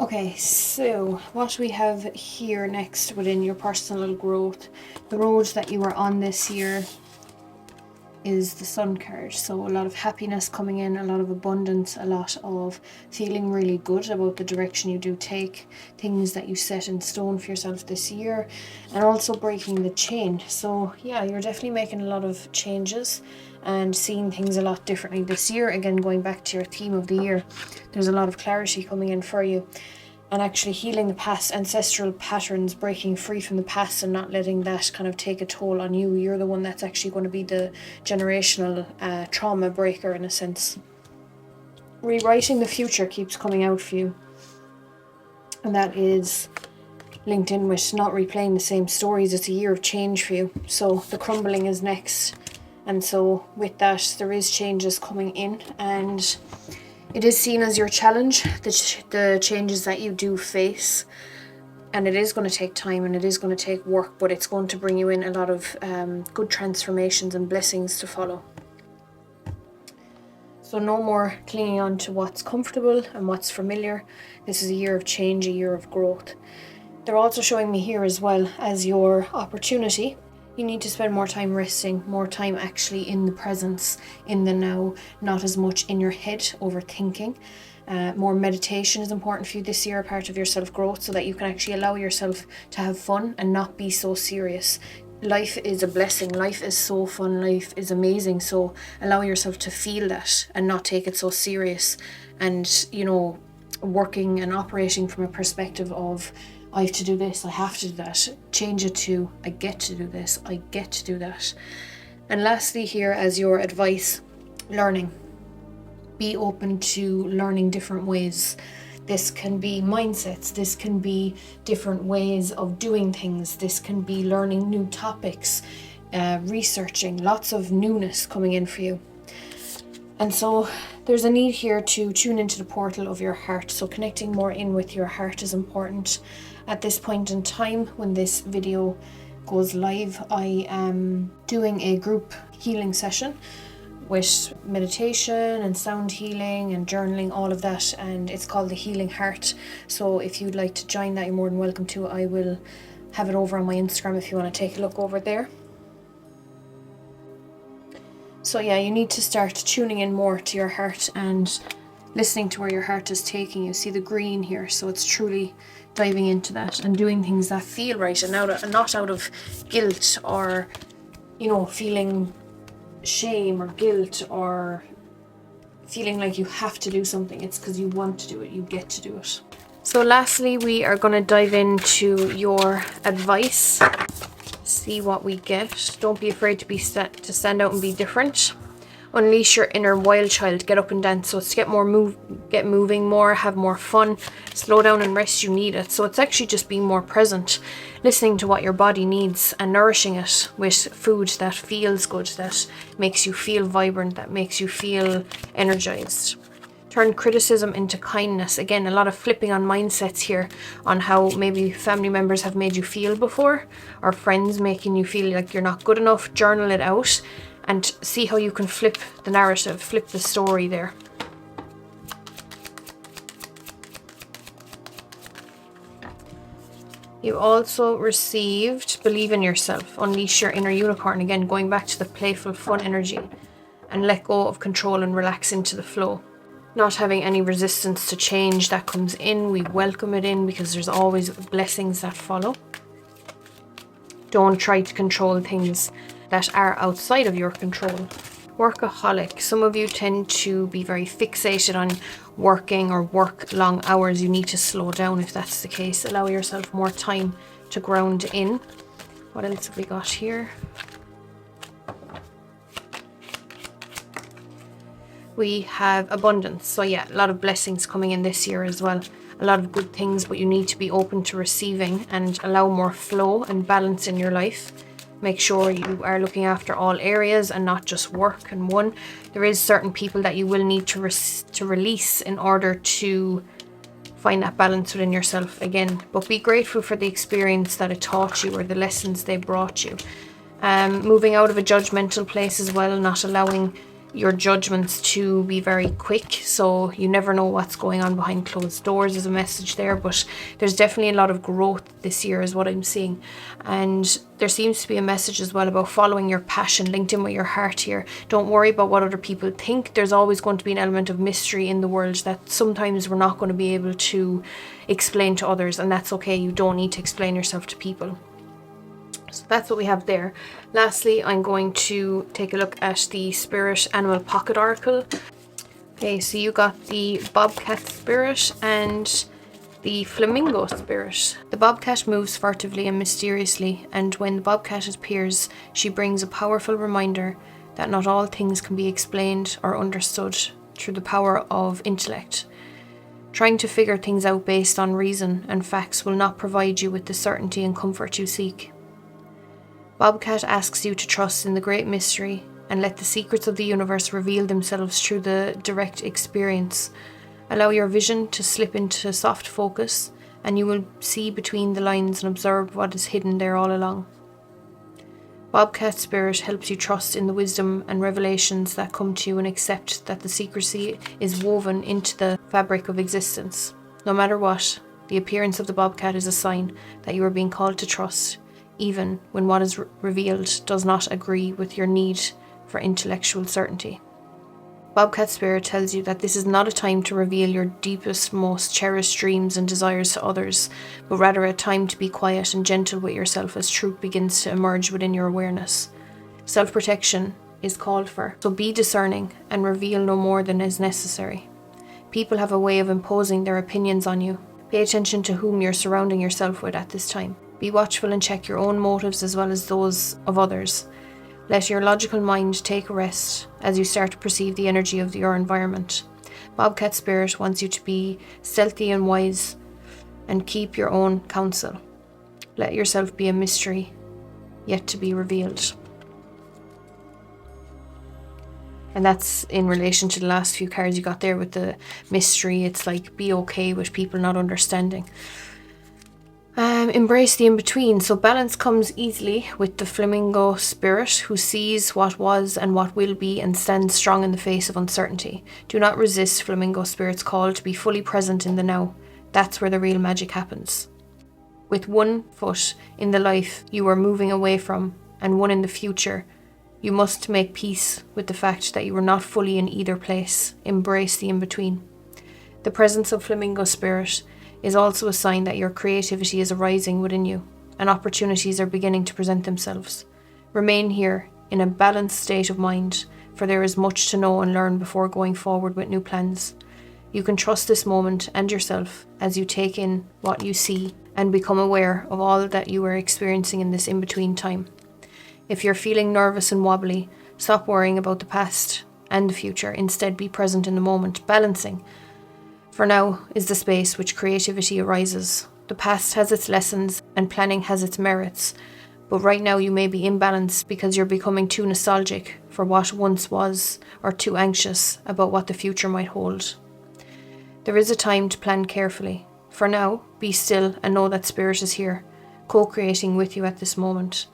Speaker 1: Okay, so what we have here next within your personal growth, the road that you are on this year is the Sun card. So a lot of happiness coming in, a lot of abundance, a lot of feeling really good about the direction you do take, things that you set in stone for yourself this year, and also breaking the chain. So yeah, you're definitely making a lot of changes and seeing things a lot differently this year. Again, going back to your theme of the year, there's a lot of clarity coming in for you, and actually healing the past, ancestral patterns, breaking free from the past and not letting that kind of take a toll on you. You're the one that's actually going to be the generational trauma breaker in a sense. Rewriting the future keeps coming out for you, and that is linked in with not replaying the same stories. It's a year of change for you. So the crumbling is next, and so with that there is changes coming in, and it is seen as your challenge, the changes that you do face, and it is going to take time and it is going to take work, but it's going to bring you in a lot of good transformations and blessings to follow. So no more clinging on to what's comfortable and what's familiar. This is a year of change, a year of growth. They're also showing me here as well as your opportunity. You need to spend more time resting, more time actually in the presence, in the now, not as much in your head, overthinking. More meditation is important for you this year, part of your self-growth, so that you can actually allow yourself to have fun and not be so serious. Life is a blessing. Life is so fun. Life is amazing. So allow yourself to feel that and not take it so serious. And, working and operating from a perspective of, I have to do this, I have to do that. Change it to, I get to do this, I get to do that. And lastly here, as your advice, learning. Be open to learning different ways. This can be mindsets, this can be different ways of doing things, this can be learning new topics, researching, lots of newness coming in for you. And so there's a need here to tune into the portal of your heart. So connecting more in with your heart is important. At this point in time, when this video goes live, I am doing a group healing session with meditation and sound healing and journaling, all of that, and it's called the Healing Heart. So if you'd like to join that, you're more than welcome to. I will have it over on my Instagram if you want to take a look over there. So yeah, you need to start tuning in more to your heart and listening to where your heart is taking you. See the green here, so it's truly diving into that and doing things that feel right, and not out of guilt or, feeling shame or guilt or feeling like you have to do something. It's because you want to do it, you get to do it. So lastly, we are going to dive into your advice, see what we get. Don't be afraid to stand out and be different. Unleash your inner wild child, get up and dance. So it's get moving more, have more fun, slow down and rest, you need it. So it's actually just being more present, listening to what your body needs and nourishing it with food that feels good, that makes you feel vibrant, that makes you feel energized. Turn criticism into kindness. Again, a lot of flipping on mindsets here on how maybe family members have made you feel before, or friends making you feel like you're not good enough. Journal it out and see how you can flip the narrative, flip the story there. You also received believe in yourself, unleash your inner unicorn. Again, going back to the playful, fun energy, and let go of control and relax into the flow. Not having any resistance to change that comes in, we welcome it in because there's always blessings that follow. Don't try to control things that are outside of your control. Workaholic. Some of you tend to be very fixated on working or work long hours. You need to slow down if that's the case. Allow yourself more time to ground in. What else have we got here? We have abundance. So yeah, a lot of blessings coming in this year as well. A lot of good things, but you need to be open to receiving and allow more flow and balance in your life. Make sure you are looking after all areas and not just work and one. There is certain people that you will need to release in order to find that balance within yourself again. But be grateful for the experience that it taught you or the lessons they brought you. Moving out of a judgmental place as well, not allowing your judgments to be very quick. So you never know what's going on behind closed doors is a message there, but there's definitely a lot of growth this year is what I'm seeing. And there seems to be a message as well about following your passion, linked in with your heart here. Don't worry about what other people think. There's always going to be an element of mystery in the world that sometimes we're not going to be able to explain to others, and that's okay. You don't need to explain yourself to people. So that's what we have there. Lastly, I'm going to take a look at the Spirit Animal Pocket Oracle. Okay, so you got the Bobcat Spirit and the Flamingo Spirit. The Bobcat moves furtively and mysteriously, and when the Bobcat appears, she brings a powerful reminder that not all things can be explained or understood through the power of intellect. Trying to figure things out based on reason and facts will not provide you with the certainty and comfort you seek. Bobcat asks you to trust in the great mystery and let the secrets of the universe reveal themselves through the direct experience. Allow your vision to slip into soft focus, and you will see between the lines and observe what is hidden there all along. Bobcat Spirit helps you trust in the wisdom and revelations that come to you and accept that the secrecy is woven into the fabric of existence. No matter what, the appearance of the Bobcat is a sign that you are being called to trust, even when what is revealed does not agree with your need for intellectual certainty. Bobcat Spirit tells you that this is not a time to reveal your deepest, most cherished dreams and desires to others, but rather a time to be quiet and gentle with yourself as truth begins to emerge within your awareness. Self-protection is called for, so be discerning and reveal no more than is necessary. People have a way of imposing their opinions on you. Pay attention to whom you're surrounding yourself with at this time. Be watchful and check your own motives as well as those of others. Let your logical mind take a rest as you start to perceive the energy of your environment. Bobcat Spirit wants you to be stealthy and wise and keep your own counsel. Let yourself be a mystery yet to be revealed. And that's in relation to the last few cards you got there with the mystery. It's like, be okay with people not understanding. Embrace the in-between. So balance comes easily with the flamingo spirit who sees what was and what will be and stands strong in the face of uncertainty. Do not resist flamingo spirit's call to be fully present in the now. That's where the real magic happens. With one foot in the life you are moving away from and one in the future, you must make peace with the fact that you are not fully in either place. Embrace the in-between. The presence of flamingo spirit is also a sign that your creativity is arising within you and opportunities are beginning to present themselves. Remain here in a balanced state of mind, for there is much to know and learn before going forward with new plans. You can trust this moment and yourself as you take in what you see and become aware of all that you are experiencing in this in-between time. If you're feeling nervous and wobbly, stop worrying about the past and the future. Instead, be present in the moment, balancing. For now is the space which creativity arises. The past has its lessons and planning has its merits, but right now you may be imbalanced because you're becoming too nostalgic for what once was or too anxious about what the future might hold. There is a time to plan carefully. For now, be still and know that Spirit is here, co-creating with you at this moment.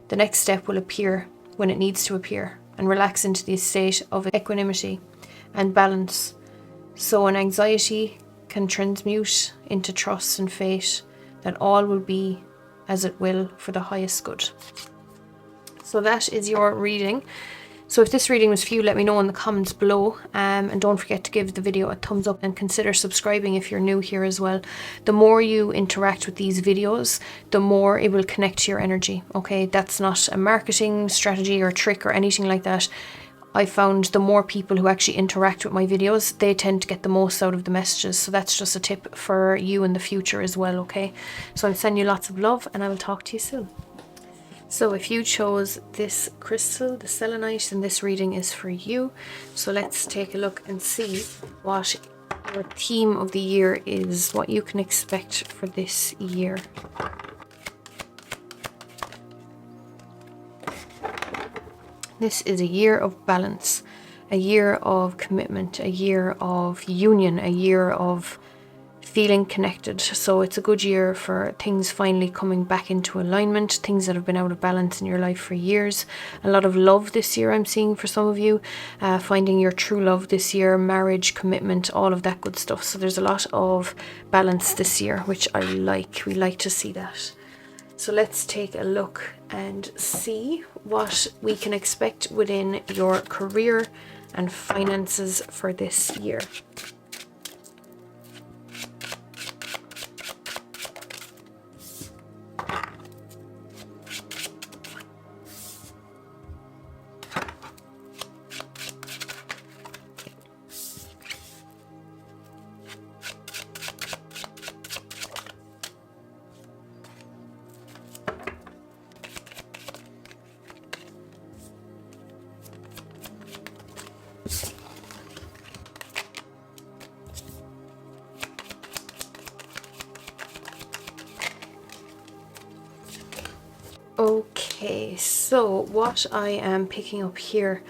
Speaker 1: The next step will appear when it needs to appear, and relax into the state of equanimity and balance, so an anxiety can transmute into trust and faith that all will be as it will for the highest good. So that is your reading. So if this reading was for you, let me know in the comments below, and don't forget to give the video a thumbs up and consider subscribing if you're new here as well. The more you interact with these videos, the more it will connect to your energy. Okay, that's not a marketing strategy or trick or anything like that. I found the more people who actually interact with my videos, they tend to get the most out of the messages. So that's just a tip for you in the future as well, okay? So I'm sending you lots of love and I will talk to you soon. So if you chose this crystal, the Selenite, then this reading is for you. So let's take a look and see what your theme of the year is, what you can expect for this year. This is a year of balance, a year of commitment, a year of union, a year of feeling connected. So it's a good year for things finally coming back into alignment, things that have been out of balance in your life for years. A lot of love this year I'm seeing for some of you, finding your true love this year, marriage, commitment, all of that good stuff. So there's a lot of balance this year, which I like. We like to see that. So let's take a look and see what we can expect within your career and finances for this year. Okay, so what I am picking up here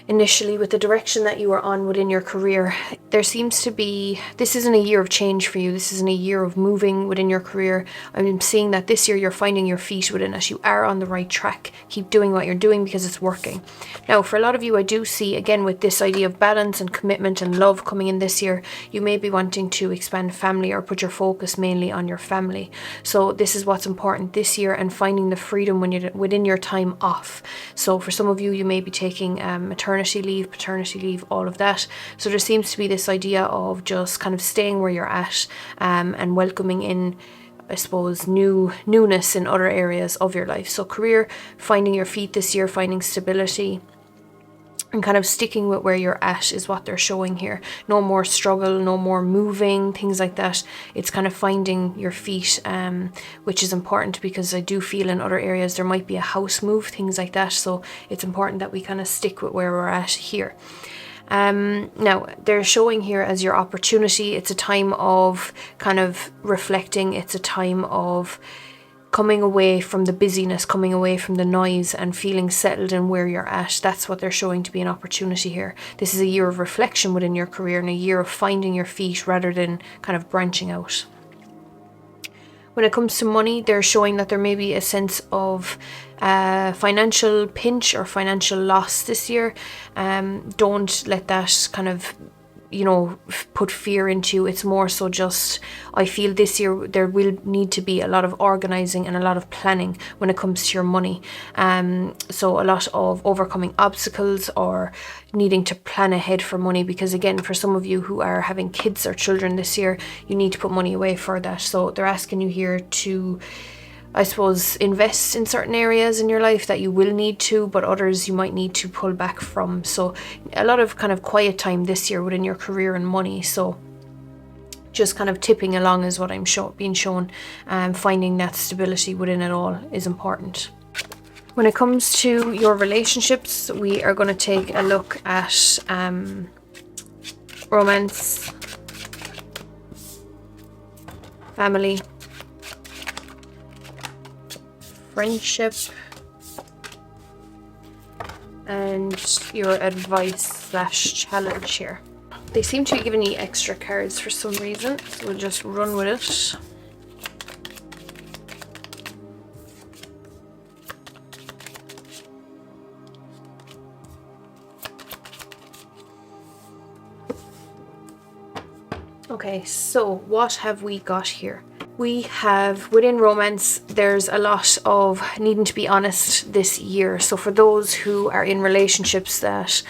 Speaker 1: initially with the direction that you are on within your career, there seems to be, this isn't a year of change for you, this isn't a year of moving within your career. I'm seeing that this year you're finding your feet within it. You are on the right track. Keep doing what you're doing because it's working. Now for a lot of you, I do see again with this idea of balance and commitment and love coming in this year, you may be wanting to expand family or put your focus mainly on your family. So this is what's important this year, and finding the freedom when you're within your time off. So for some of you, you may be taking maternity leave, paternity leave, all of that. So there seems to be this idea of just kind of staying where you're at, and welcoming in, I suppose, newness in other areas of your life. So career, finding your feet this year, finding stability, and kind of sticking with where you're at is what they're showing here. No more struggle, no more moving, things like that. It's kind of finding your feet, which is important, because I do feel in other areas there might be a house move, things like that. So it's important that we kind of stick with where we're at here. Now they're showing here as your opportunity. It's a time of kind of reflecting. It's a time of coming away from the busyness, coming away from the noise, and feeling settled in where you're at. That's what they're showing to be an opportunity here. This is a year of reflection within your career and a year of finding your feet rather than kind of branching out. When it comes to money, they're showing that there may be a sense of financial pinch or financial loss this year. Don't let that kind of, put fear into you. It's more so just, I feel this year there will need to be a lot of organising and a lot of planning when it comes to your money. So a lot of overcoming obstacles or needing to plan ahead for money, because again, for some of you who are having kids or children this year, you need to put money away for that. So they're asking you here to, I suppose, invest in certain areas in your life that you will need to, but others you might need to pull back from. So a lot of kind of quiet time this year within your career and money. So just kind of tipping along is what I'm being shown. Finding that stability within it all is important. When it comes to your relationships, we are going to take a look at romance, family, friendship, and your advice/challenge here. They seem to be giving you extra cards for some reason, so we'll just run with it. Okay, so what have we got here? We have, within romance, there's a lot of needing to be honest this year. So for those who are in relationships that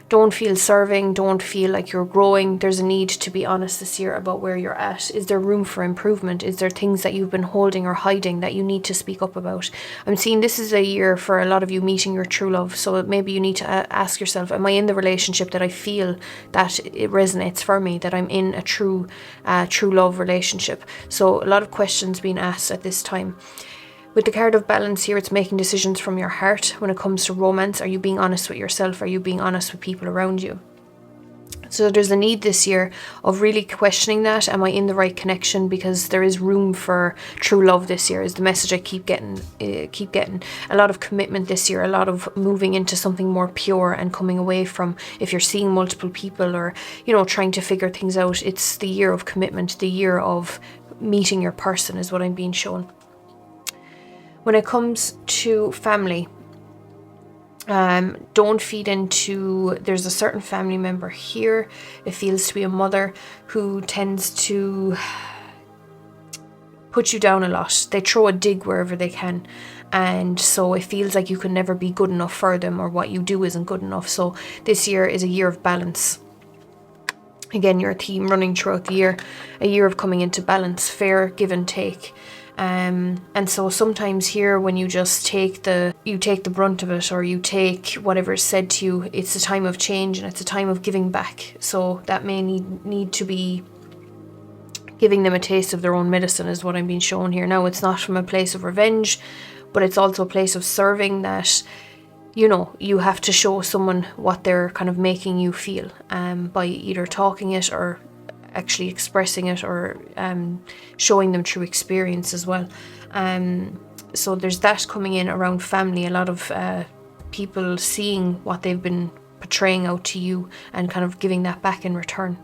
Speaker 1: don't feel serving, don't feel like you're growing, there's a need to be honest this year about where you're at. Is there room for improvement? Is there things that you've been holding or hiding that you need to speak up about? I'm seeing this is a year for a lot of you meeting your true love. So maybe you need to ask yourself, am I in the relationship that I feel that it resonates for me, that I'm in a true love relationship? So a lot of questions being asked at this time. With the card of balance here, it's making decisions from your heart. When it comes to romance, are you being honest with yourself? Are you being honest with people around you? So there's a need this year of really questioning that. Am I in the right connection? Because there is room for true love this year, is the message I keep getting. A lot of commitment this year, a lot of moving into something more pure and coming away from, if you're seeing multiple people or, trying to figure things out, it's the year of commitment, the year of meeting your person is what I'm being shown. When it comes to family, don't feed into, there's a certain family member here, it feels to be a mother, who tends to put you down a lot. They throw a dig wherever they can, and so it feels like you can never be good enough for them, or what you do isn't good enough. So this year is a year of balance. Again, your theme running throughout the year, a year of coming into balance, fair give and take. And so sometimes here, when you just take the brunt of it, or you take whatever is said to you, it's a time of change and it's a time of giving back. So that may need to be giving them a taste of their own medicine is what I'm being shown here. Now, it's not from a place of revenge, but it's also a place of serving, that you have to show someone what they're kind of making you feel, by either talking it or actually expressing it, or showing them through experience as well. So there's that coming in around family, a lot of people seeing what they've been portraying out to you and kind of giving that back in return.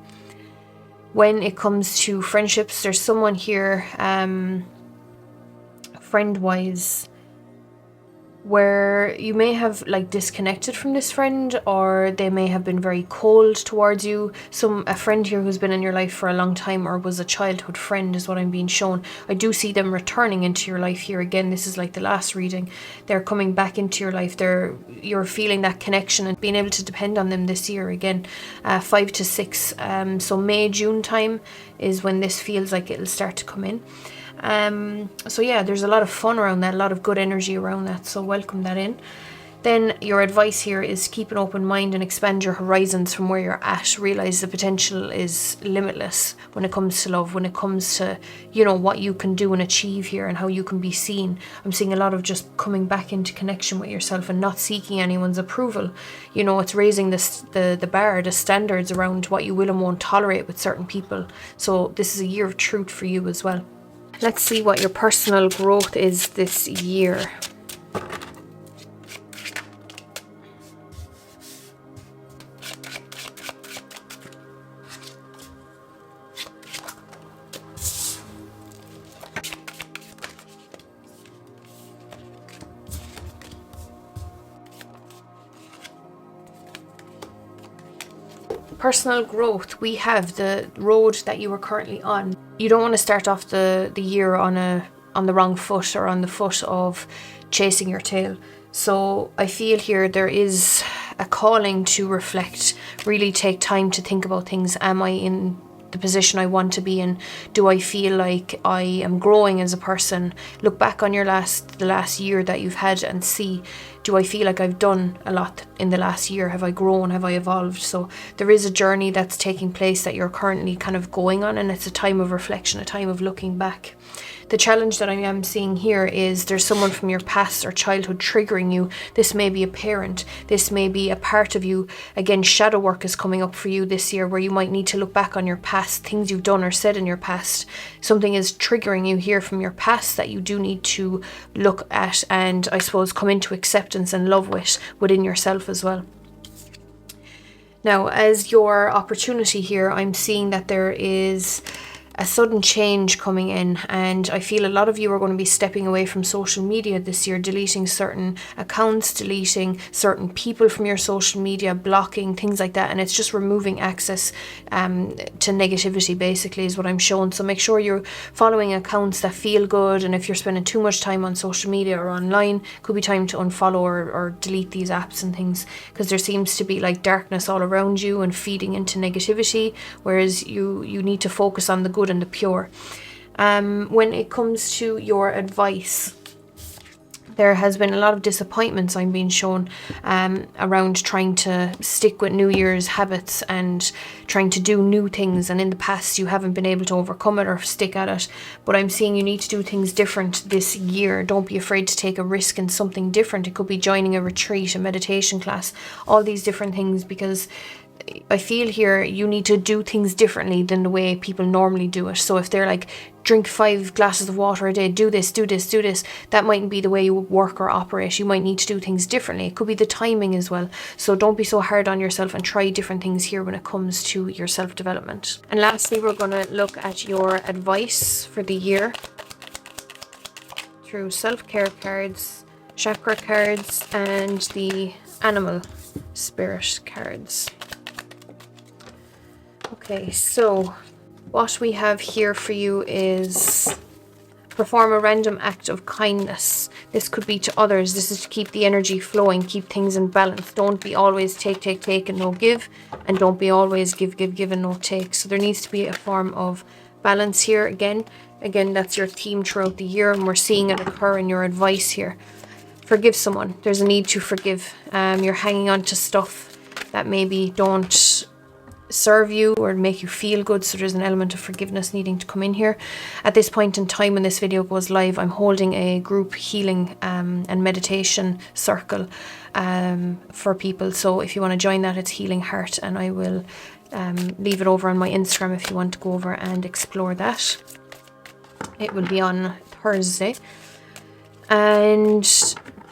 Speaker 1: When it comes to friendships, there's someone here, friend-wise, where you may have disconnected from this friend, or they may have been very cold towards you. A friend here who's been in your life for a long time, or was a childhood friend, is what I'm being shown. I do see them returning into your life here again. This is like the last reading. They're coming back into your life. You're feeling that connection and being able to depend on them this year again. 5 to 6. So May, June time is when this feels like it'll start to come in. So yeah, there's a lot of fun around that, a lot of good energy around that, so welcome that in. Then your advice here is keep an open mind and expand your horizons from where you're at. Realize the potential is limitless when it comes to love, when it comes to, you know, what you can do and achieve here and how you can be seen. I'm seeing a lot of just coming back into connection with yourself and not seeking anyone's approval. You know, it's raising the bar, the standards around what you will and won't tolerate with certain people. So this is a year of truth for you as well. Let's see what your personal growth is this year. Personal growth, we have the road that you are currently on. You don't want to start off the year on the wrong foot or on the foot of chasing your tail. So I feel here there is a calling to reflect, really take time to think about things. Am I in the position I want to be in? Do I feel like I am growing as a person? Look back on the last year that you've had and see, do I feel like I've done a lot in the last year? Have I grown? Have I evolved? So there is a journey that's taking place that you're currently kind of going on, and it's a time of reflection, a time of looking back. The challenge that I am seeing here is there's someone from your past or childhood triggering you. This may be a parent. This may be a part of you. Again, shadow work is coming up for you this year where you might need to look back on your past, things you've done or said in your past. Something is triggering you here from your past that you do need to look at and, I suppose, come into acceptance and love with within yourself as well. Now, as your opportunity here, I'm seeing that there is a sudden change coming in, and I feel a lot of you are going to be stepping away from social media this year, deleting certain accounts, deleting certain people from your social media, blocking, things like that, and it's just removing access to negativity basically is what I'm showing. So make sure you're following accounts that feel good, and if you're spending too much time on social media or online, could be time to unfollow or delete these apps and things, because there seems to be like darkness all around you and feeding into negativity, whereas you need to focus on the good and the pure. When it comes to your advice, there has been a lot of disappointments I'm being shown around trying to stick with New Year's habits and trying to do new things, and in the past you haven't been able to overcome it or stick at it. But I'm seeing you need to do things different this year. Don't be afraid to take a risk in something different. It could be joining a retreat, a meditation class, all these different things, because I feel here you need to do things differently than the way people normally do it. So if they're like, drink 5 glasses of water a day, do this, that mightn't be the way you work or operate. You might need to do things differently. It could be the timing as well. So don't be so hard on yourself and try different things here when it comes to your self-development. And lastly, we're going to look at your advice for the year through self-care cards, chakra cards, and the animal spirit cards. Okay, so what we have here for you is perform a random act of kindness. This could be to others. This is to keep the energy flowing, keep things in balance. Don't be always take and no give, and don't be always give and no take. So there needs to be a form of balance here. Again, that's your theme throughout the year, and we're seeing it occur in your advice here. Forgive someone. There's a need to forgive. You're hanging on to stuff that maybe don't serve you or make you feel good, so there's an element of forgiveness needing to come in here. At this point in time when this video goes live, I'm holding a group healing and meditation circle for people, so if you want to join that, it's Healing Heart, and I will leave it over on my Instagram if you want to go over and explore that. It will be on Thursday. And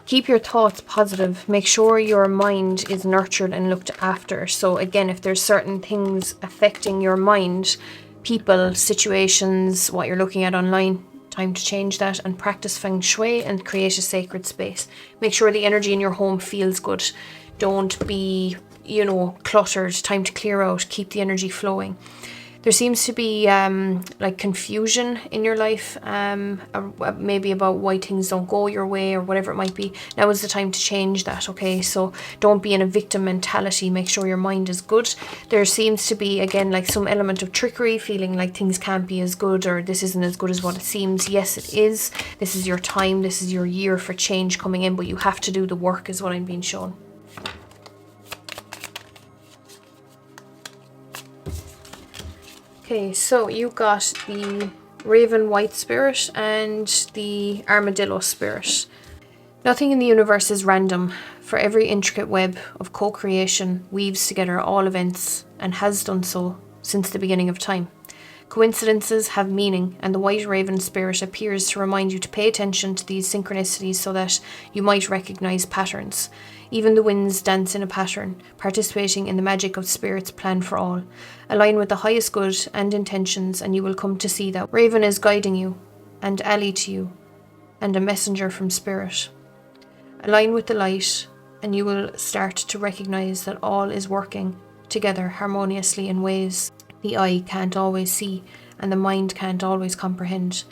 Speaker 1: keep your thoughts positive. Make sure your mind is nurtured and looked after. So again, if there's certain things affecting your mind, people, situations, what you're looking at online, time to change that and practice feng shui and create a sacred space. Make sure the energy in your home feels good. Don't be, cluttered. Time to clear out. Keep the energy flowing. There seems to be like confusion in your life, maybe about why things don't go your way or whatever it might be. Now is the time to change that, okay? So don't be in a victim mentality. Make sure your mind is good. There seems to be, again, like some element of trickery, feeling like things can't be as good or this isn't as good as what it seems. Yes, it is. This is your time. This is your year for change coming in, but you have to do the work is what I'm being shown. Okay, so you got the Raven White Spirit and the Armadillo Spirit. Nothing in the universe is random, for every intricate web of co-creation weaves together all events and has done so since the beginning of time. Coincidences have meaning, and the White Raven Spirit appears to remind you to pay attention to these synchronicities so that you might recognize patterns. Even the winds dance in a pattern, participating in the magic of Spirit's plan for all. Align with the highest good and intentions, and you will come to see that Raven is guiding you, and ally to you, and a messenger from Spirit. Align with the light, and you will start to recognize that all is working together harmoniously in ways the eye can't always see and the mind can't always comprehend.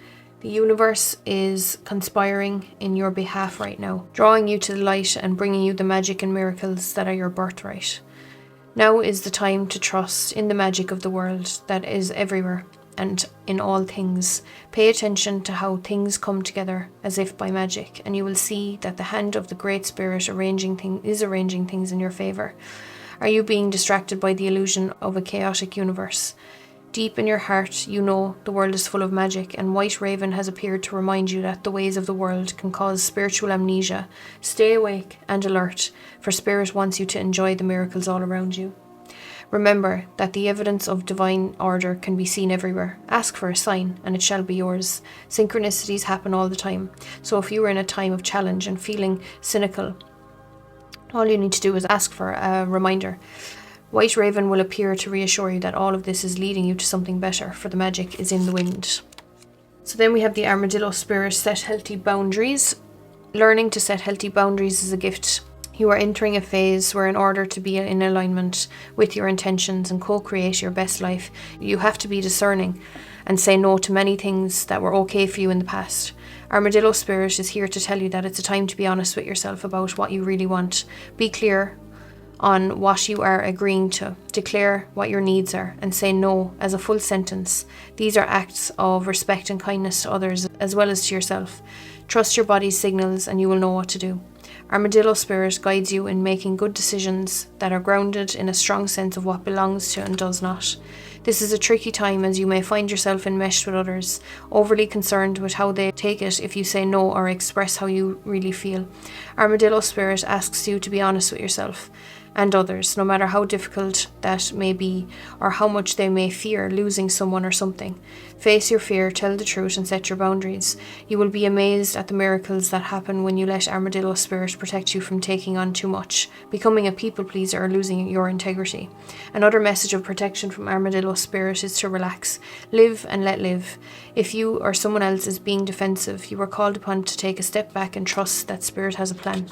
Speaker 1: The universe is conspiring in your behalf right now, drawing you to the light and bringing you the magic and miracles that are your birthright. Now is the time to trust in the magic of the world that is everywhere and in all things. Pay attention to how things come together as if by magic, and you will see that the hand of the Great Spirit is arranging things in your favor. Are you being distracted by the illusion of a chaotic universe? Deep in your heart, you know the world is full of magic, and White Raven has appeared to remind you that the ways of the world can cause spiritual amnesia. Stay awake and alert, for Spirit wants you to enjoy the miracles all around you. Remember that the evidence of divine order can be seen everywhere. Ask for a sign, and it shall be yours. Synchronicities happen all the time, so if you are in a time of challenge and feeling cynical, all you need to do is ask for a reminder. White Raven will appear to reassure you that all of this is leading you to something better, for the magic is in the wind. So then we have the Armadillo Spirit, set healthy boundaries. Learning to set healthy boundaries is a gift. You are entering a phase where, in order to be in alignment with your intentions and co-create your best life, you have to be discerning and say no to many things that were okay for you in the past. Armadillo Spirit is here to tell you that it's a time to be honest with yourself about what you really want. Be clear on what you are agreeing to. Declare what your needs are and say no as a full sentence. These are acts of respect and kindness to others as well as to yourself. Trust your body's signals and you will know what to do. Armadillo Spirit guides you in making good decisions that are grounded in a strong sense of what belongs to and does not. This is a tricky time, as you may find yourself enmeshed with others, overly concerned with how they take it if you say no or express how you really feel. Armadillo Spirit asks you to be honest with yourself and others, no matter how difficult that may be or how much they may fear losing someone or something. Face your fear, tell the truth, and set your boundaries. You will be amazed at the miracles that happen when you let Armadillo Spirit protect you from taking on too much, becoming a people pleaser, or losing your integrity. Another message of protection from Armadillo Spirit is to relax, live and let live. If you or someone else is being defensive, you are called upon to take a step back and trust that Spirit has a plan.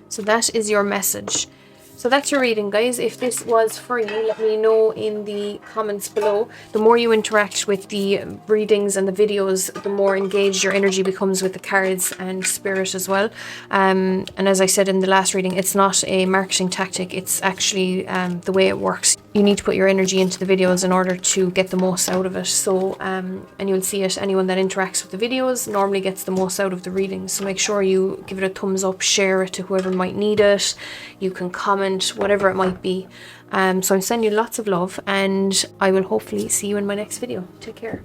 Speaker 1: So that is your message. So that's your reading, guys. If this was for you, let me know in the comments below. The more you interact with the readings and the videos, the more engaged your energy becomes with the cards and Spirit as well. And as I said in the last reading, it's not a marketing tactic. It's actually the way it works. You need to put your energy into the videos in order to get the most out of it. So, and you'll see it, anyone that interacts with the videos normally gets the most out of the readings. So make sure you give it a thumbs up, share it to whoever might need it. You can comment, whatever it might be. So I'm sending you lots of love, and I will hopefully see you in my next video. Take care.